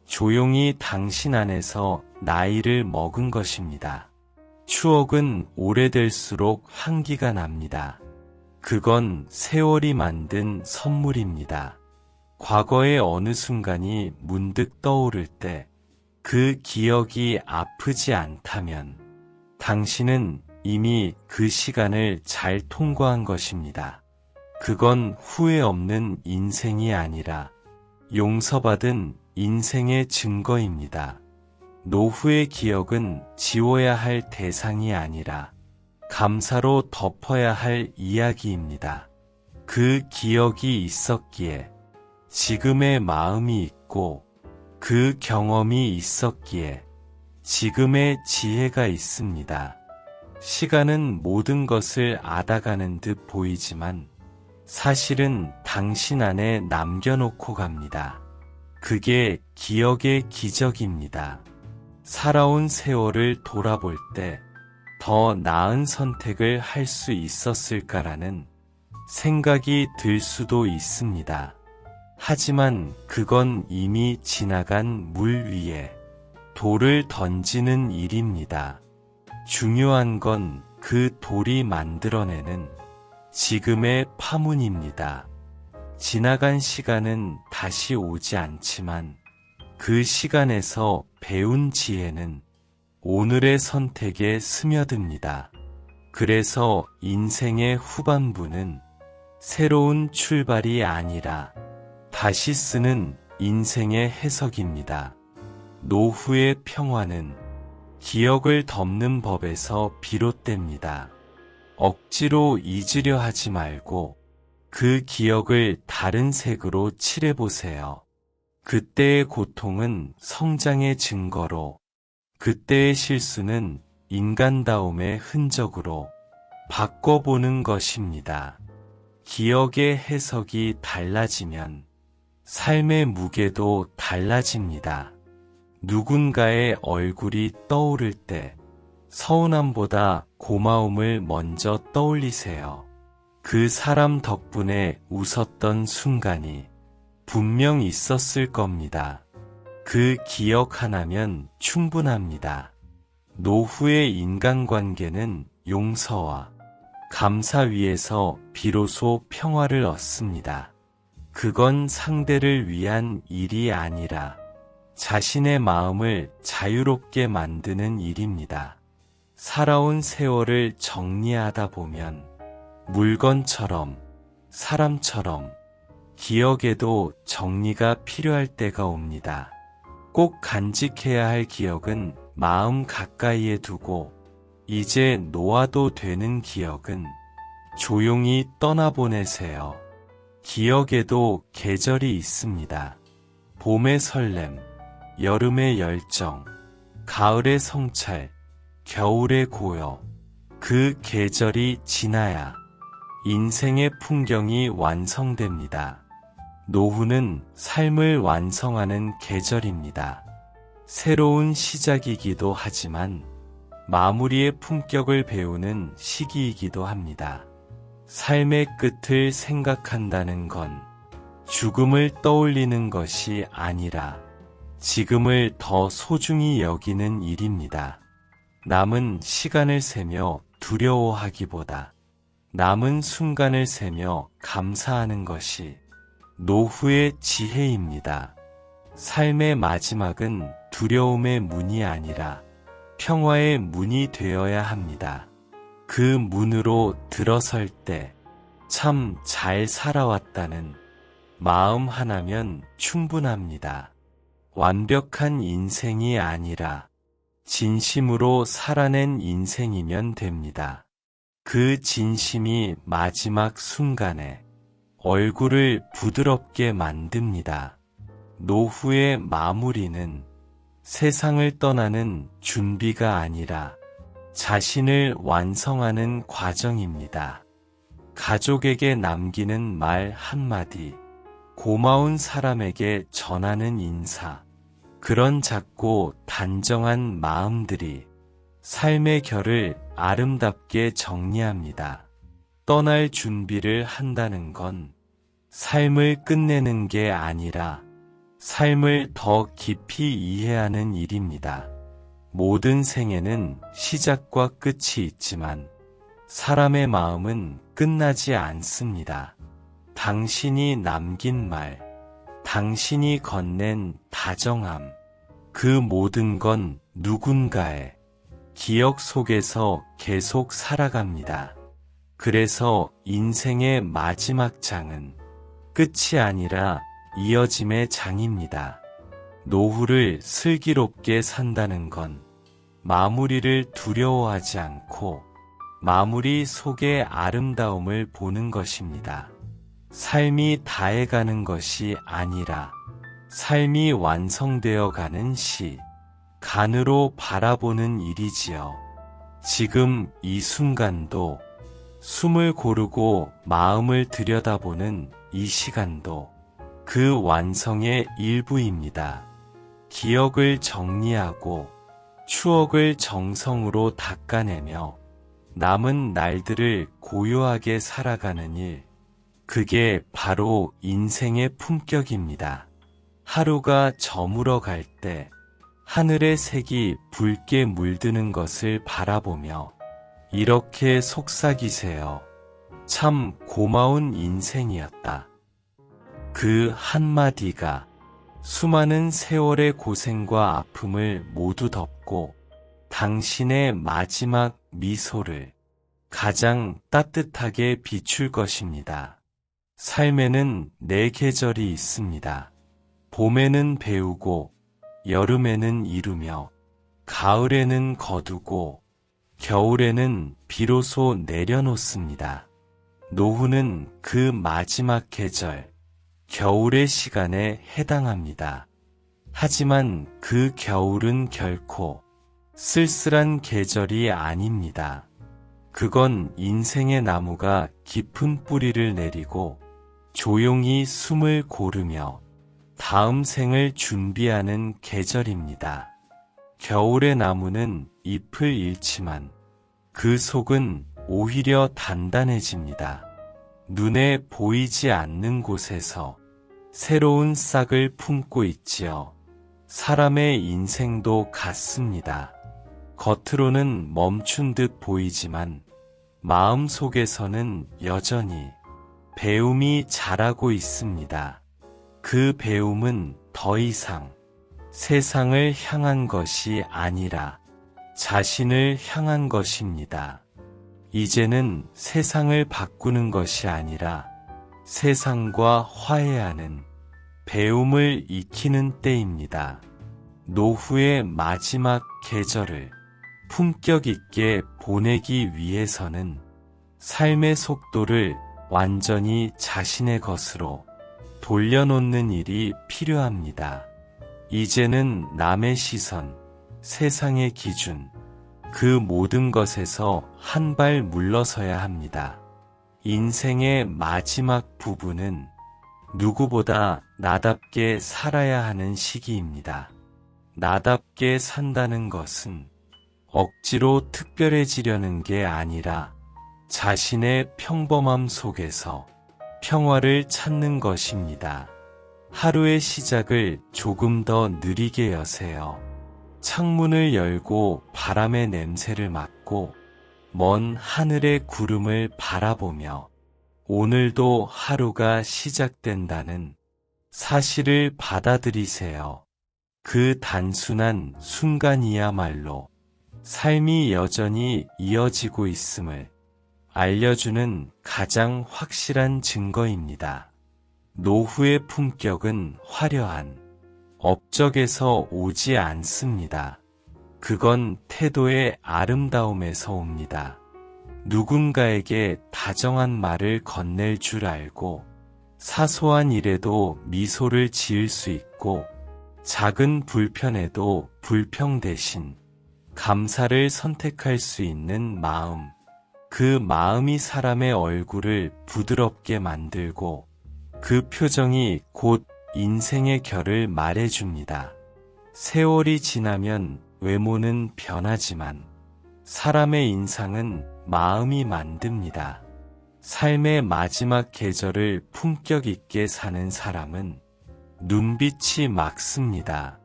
조용히 당신 안에서 나이를 먹은 것입니다. 추억은 오래될수록 한기가 납니다. 그건 세월이 만든 선물입니다. 과거의 어느 순간이 문득 떠오를 때 그 기억이 아프지 않다면 당신은 이미 그 시간을 잘 통과한 것입니다. 그건 후회 없는 인생이 아니라 용서받은 인생의 증거입니다. 노후의 기억은 지워야 할 대상이 아니라 감사로 덮어야 할 이야기입니다. 그 기억이 있었기에 지금의 마음이 있고 그 경험이 있었기에 지금의 지혜가 있습니다. 시간은 모든 것을 앗아가는 듯 보이지만 사실은 당신 안에 남겨놓고 갑니다. 그게 기억의 기적입니다. 살아온 세월을 돌아볼 때 더 나은 선택을 할 수 있었을까라는 생각이 들 수도 있습니다. 하지만 그건 이미 지나간 물 위에 돌을 던지는 일입니다. 중요한 건 그 돌이 만들어내는 지금의 파문입니다. 지나간 시간은 다시 오지 않지만 그 시간에서 배운 지혜는 오늘의 선택에 스며듭니다. 그래서 인생의 후반부는 새로운 출발이 아니라 다시 쓰는 인생의 해석입니다. 노후의 평화는 기억을 덮는 법에서 비롯됩니다. 억지로 잊으려 하지 말고 그 기억을 다른 색으로 칠해보세요. 그때의 고통은 성장의 증거로, 그때의 실수는 인간다움의 흔적으로 바꿔보는 것입니다. 기억의 해석이 달라지면 삶의 무게도 달라집니다. 누군가의 얼굴이 떠오를 때 서운함보다 고마움을 먼저 떠올리세요. 그 사람 덕분에 웃었던 순간이 분명 있었을 겁니다. 그 기억 하나면 충분합니다. 노후의 인간관계는 용서와 감사 위에서 비로소 평화를 얻습니다. 그건 상대를 위한 일이 아니라 자신의 마음을 자유롭게 만드는 일입니다. 살아온 세월을 정리하다 보면 물건처럼, 사람처럼, 기억에도 정리가 필요할 때가 옵니다. 꼭 간직해야 할 기억은 마음 가까이에 두고 이제 놓아도 되는 기억은 조용히 떠나보내세요. 기억에도 계절이 있습니다. 봄의 설렘, 여름의 열정, 가을의 성찰, 겨울의 고요. 그 계절이 지나야 인생의 풍경이 완성됩니다. 노후는 삶을 완성하는 계절입니다. 새로운 시작이기도 하지만 마무리의 품격을 배우는 시기이기도 합니다. 삶의 끝을 생각한다는 건 죽음을 떠올리는 것이 아니라 지금을 더 소중히 여기는 일입니다. 남은 시간을 세며 두려워하기보다 남은 순간을 세며 감사하는 것이 노후의 지혜입니다. 삶의 마지막은 두려움의 문이 아니라 평화의 문이 되어야 합니다. 그 문으로 들어설 때 참 잘 살아왔다는 마음 하나면 충분합니다. 완벽한 인생이 아니라 진심으로 살아낸 인생이면 됩니다. 그 진심이 마지막 순간에 얼굴을 부드럽게 만듭니다. 노후의 마무리는 세상을 떠나는 준비가 아니라 자신을 완성하는 과정입니다. 가족에게 남기는 말 한마디, 고마운 사람에게 전하는 인사, 그런 작고 단정한 마음들이 삶의 결을 아름답게 정리합니다. 떠날 준비를 한다는 건 삶을 끝내는 게 아니라 삶을 더 깊이 이해하는 일입니다. 모든 생에는 시작과 끝이 있지만 사람의 마음은 끝나지 않습니다. 당신이 남긴 말, 당신이 건넨 다정함, 그 모든 건 누군가의 기억 속에서 계속 살아갑니다. 그래서 인생의 마지막 장은 끝이 아니라 이어짐의 장입니다. 노후를 슬기롭게 산다는 건 마무리를 두려워하지 않고 마무리 속의 아름다움을 보는 것입니다. 삶이 다해가는 것이 아니라 삶이 완성되어 가는 간으로 바라보는 일이지요. 지금 이 순간도 숨을 고르고 마음을 들여다보는 이 시간도 그 완성의 일부입니다. 기억을 정리하고 추억을 정성으로 닦아내며 남은 날들을 고요하게 살아가는 일, 그게 바로 인생의 품격입니다. 하루가 저물어 갈 때 하늘의 색이 붉게 물드는 것을 바라보며 이렇게 속삭이세요. 참 고마운 인생이었다. 그 한마디가 수많은 세월의 고생과 아픔을 모두 덮고 당신의 마지막 미소를 가장 따뜻하게 비출 것입니다. 삶에는 4계절이 있습니다. 봄에는 배우고, 여름에는 이루며, 가을에는 거두고, 겨울에는 비로소 내려놓습니다. 노후는 그 마지막 계절, 겨울의 시간에 해당합니다. 하지만 그 겨울은 결코 쓸쓸한 계절이 아닙니다. 그건 인생의 나무가 깊은 뿌리를 내리고 조용히 숨을 고르며 다음 생을 준비하는 계절입니다. 겨울의 나무는 잎을 잃지만 그 속은 오히려 단단해집니다. 눈에 보이지 않는 곳에서 새로운 싹을 품고 있지요. 사람의 인생도 같습니다. 겉으로는 멈춘 듯 보이지만 마음 속에서는 여전히 배움이 자라고 있습니다. 그 배움은 더 이상 세상을 향한 것이 아니라 자신을 향한 것입니다. 이제는 세상을 바꾸는 것이 아니라 세상과 화해하는 배움을 익히는 때입니다. 노후의 마지막 계절을 품격 있게 보내기 위해서는 삶의 속도를 완전히 자신의 것으로 돌려놓는 일이 필요합니다. 이제는 남의 시선, 세상의 기준, 그 모든 것에서 한 발 물러서야 합니다. 인생의 마지막 부분은 누구보다 나답게 살아야 하는 시기입니다. 나답게 산다는 것은 억지로 특별해지려는 게 아니라 자신의 평범함 속에서 평화를 찾는 것입니다. 하루의 시작을 조금 더 느리게 여세요. 창문을 열고 바람의 냄새를 맡고 먼 하늘의 구름을 바라보며 오늘도 하루가 시작된다는 사실을 받아들이세요. 그 단순한 순간이야말로 삶이 여전히 이어지고 있음을 알려주는 가장 확실한 증거입니다. 노후의 품격은 화려한 업적에서 오지 않습니다. 그건 태도의 아름다움에서 옵니다. 누군가에게 다정한 말을 건넬 줄 알고 사소한 일에도 미소를 지을 수 있고 작은 불편에도 불평 대신 감사를 선택할 수 있는 마음. 그 마음이 사람의 얼굴을 부드럽게 만들고 그 표정이 곧 인생의 결을 말해줍니다. 세월이 지나면 외모는 변하지만 사람의 인상은 마음이 만듭니다. 삶의 마지막 계절을 품격 있게 사는 사람은 눈빛이 맑습니다.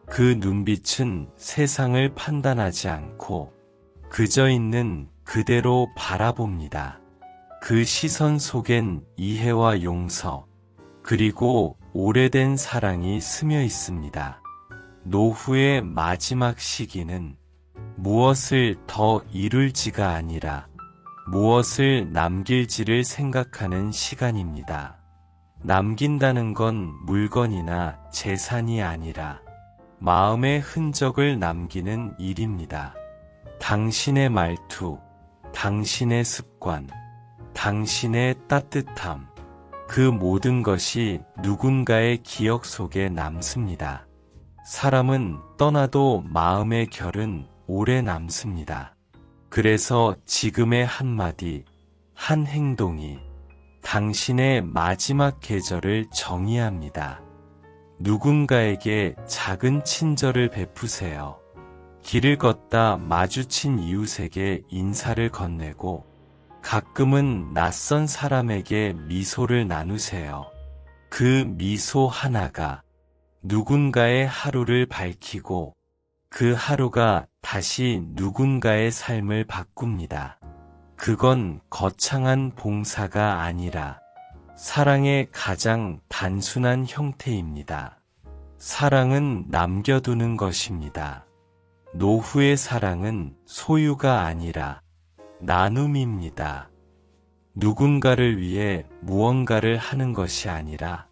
그 눈빛은 세상을 판단하지 않고 그저 있는 그대로 바라봅니다. 그 시선 속엔 이해와 용서, 그리고 오래된 사랑이 스며 있습니다. 노후의 마지막 시기는 무엇을 더 이룰지가 아니라 무엇을 남길지를 생각하는 시간입니다. 남긴다는 건 물건이나 재산이 아니라 마음의 흔적을 남기는 일입니다. 당신의 말투, 당신의 습관, 당신의 따뜻함, 그 모든 것이 누군가의 기억 속에 남습니다. 사람은 떠나도 마음의 결은 오래 남습니다. 그래서 지금의 한마디, 한 행동이 당신의 마지막 계절을 정의합니다. 누군가에게 작은 친절을 베푸세요. 길을 걷다 마주친 이웃에게 인사를 건네고 가끔은 낯선 사람에게 미소를 나누세요. 그 미소 하나가 누군가의 하루를 밝히고 그 하루가 다시 누군가의 삶을 바꿉니다. 그건 거창한 봉사가 아니라 사랑의 가장 단순한 형태입니다. 사랑은 남겨두는 것입니다. 노후의 사랑은 소유가 아니라 나눔입니다. 누군가를 위해 무언가를 하는 것이 아니라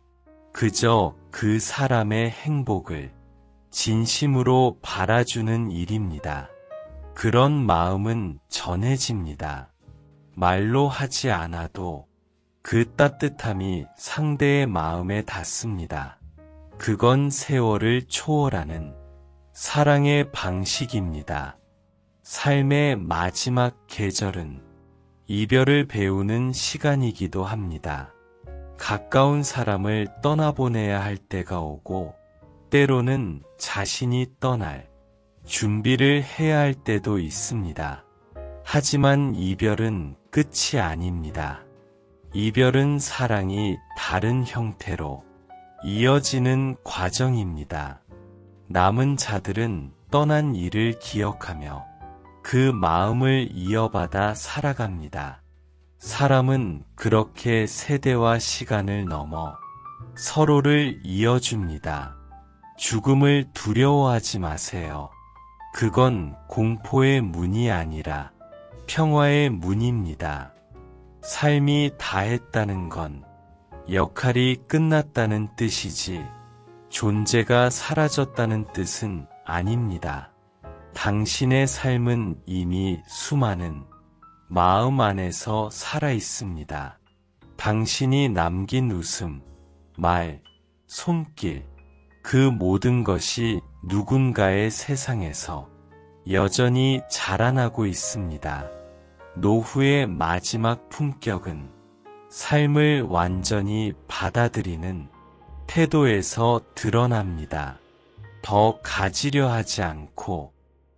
그저 그 사람의 행복을 진심으로 바라주는 일입니다. 그런 마음은 전해집니다. 말로 하지 않아도 그 따뜻함이 상대의 마음에 닿습니다. 그건 세월을 초월하는 사랑의 방식입니다. 삶의 마지막 계절은 이별을 배우는 시간이기도 합니다. 가까운 사람을 떠나보내야 할 때가 오고 때로는 자신이 떠날 준비를 해야 할 때도 있습니다. 하지만 이별은 끝이 아닙니다. 이별은 사랑이 다른 형태로 이어지는 과정입니다. 남은 자들은 떠난 이를 기억하며 그 마음을 이어받아 살아갑니다. 사람은 그렇게 세대와 시간을 넘어 서로를 이어줍니다. 죽음을 두려워하지 마세요. 그건 공포의 문이 아니라 평화의 문입니다. 삶이 다했다는 건 역할이 끝났다는 뜻이지 존재가 사라졌다는 뜻은 아닙니다. 당신의 삶은 이미 수많은 마음 안에서 살아 있습니다. 당신이 남긴 웃음, 말, 손길, 그 모든 것이 누군가의 세상에서 여전히 자라나고 있습니다. 노후의 마지막 품격은 삶을 완전히 받아들이는 태도에서 드러납니다. 더 가지려 하지 않고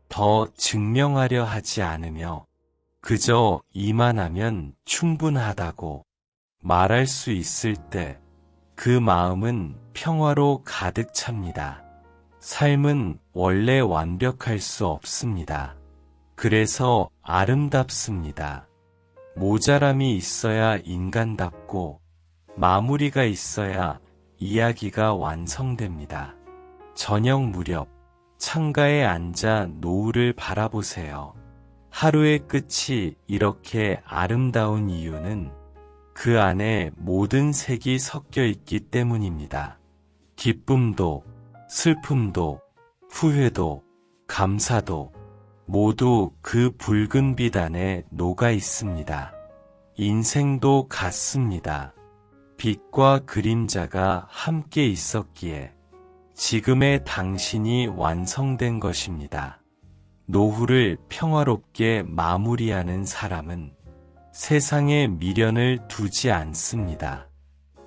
더 증명하려 하지 않으며 그저 이만하면 충분하다고 말할 수 있을 때 그 마음은 평화로 가득 찹니다. 삶은 원래 완벽할 수 없습니다. 그래서 아름답습니다. 모자람이 있어야 인간답고 마무리가 있어야 이야기가 완성됩니다. 저녁 무렵 창가에 앉아 노을을 바라보세요. 하루의 끝이 이렇게 아름다운 이유는 그 안에 모든 색이 섞여 있기 때문입니다. 기쁨도, 슬픔도, 후회도, 감사도 모두 그 붉은 빛 안에 녹아 있습니다. 인생도 같습니다. 빛과 그림자가 함께 있었기에 지금의 당신이 완성된 것입니다. 노후를 평화롭게 마무리하는 사람은 세상에 미련을 두지 않습니다.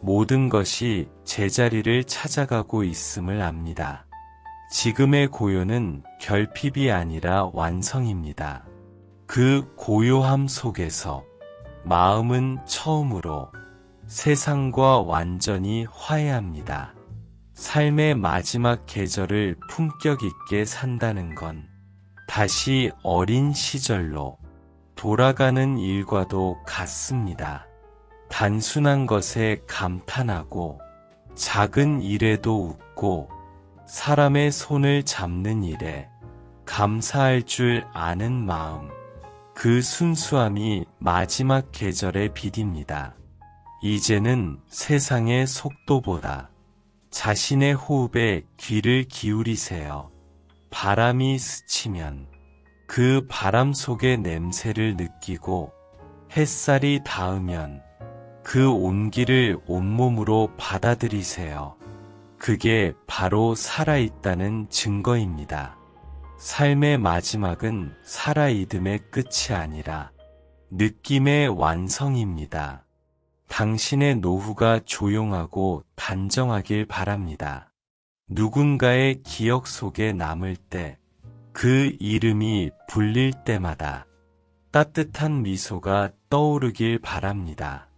모든 것이 제자리를 찾아가고 있음을 압니다. 지금의 고요는 결핍이 아니라 완성입니다. 그 고요함 속에서 마음은 처음으로 세상과 완전히 화해합니다. 삶의 마지막 계절을 품격 있게 산다는 건 다시 어린 시절로 돌아가는 일과도 같습니다. 단순한 것에 감탄하고 작은 일에도 웃고 사람의 손을 잡는 일에 감사할 줄 아는 마음, 그 순수함이 마지막 계절의 빛입니다. 이제는 세상의 속도보다 자신의 호흡에 귀를 기울이세요. 바람이 스치면 그 바람 속의 냄새를 느끼고 햇살이 닿으면 그 온기를 온몸으로 받아들이세요. 그게 바로 살아있다는 증거입니다. 삶의 마지막은 살아있음의 끝이 아니라 느낌의 완성입니다. 당신의 노후가 조용하고 단정하길 바랍니다. 누군가의 기억 속에 남을 때, 그 이름이 불릴 때마다 따뜻한 미소가 떠오르길 바랍니다.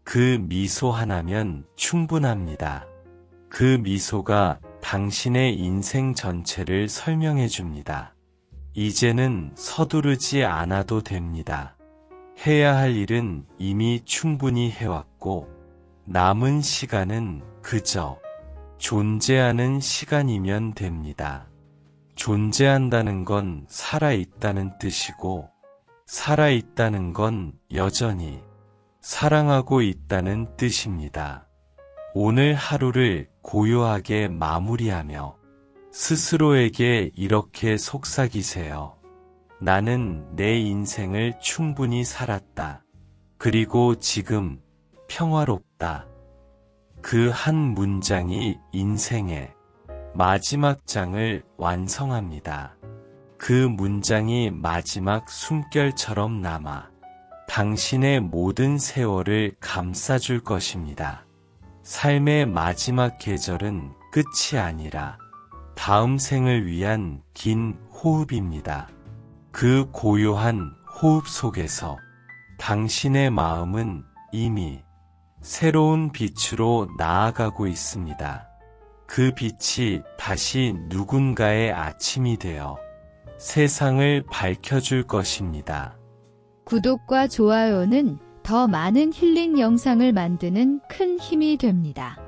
그 미소 하나면 충분합니다. 그 미소가 당신의 인생 전체를 설명해 줍니다. 이제는 서두르지 않아도 됩니다. 해야 할 일은 이미 충분히 해왔고, 남은 시간은 그저 존재하는 시간이면 됩니다. 존재한다는 건 살아있다는 뜻이고, 살아있다는 건 여전히 사랑하고 있다는 뜻입니다. 오늘 하루를 고요하게 마무리하며 스스로에게 이렇게 속삭이세요. 나는 내 인생을 충분히 살았다. 그리고 지금 평화롭다. 그 한 문장이 인생의 마지막 장을 완성합니다. 그 문장이 마지막 숨결처럼 남아 당신의 모든 세월을 감싸줄 것입니다. 삶의 마지막 계절은 끝이 아니라 다음 생을 위한 긴 호흡입니다. 그 고요한 호흡 속에서 당신의 마음은 이미 새로운 빛으로 나아가고 있습니다. 그 빛이 다시 누군가의 아침이 되어 세상을 밝혀줄 것입니다. 구독과 좋아요는 더 많은 힐링 영상을 만드는 큰 힘이 됩니다.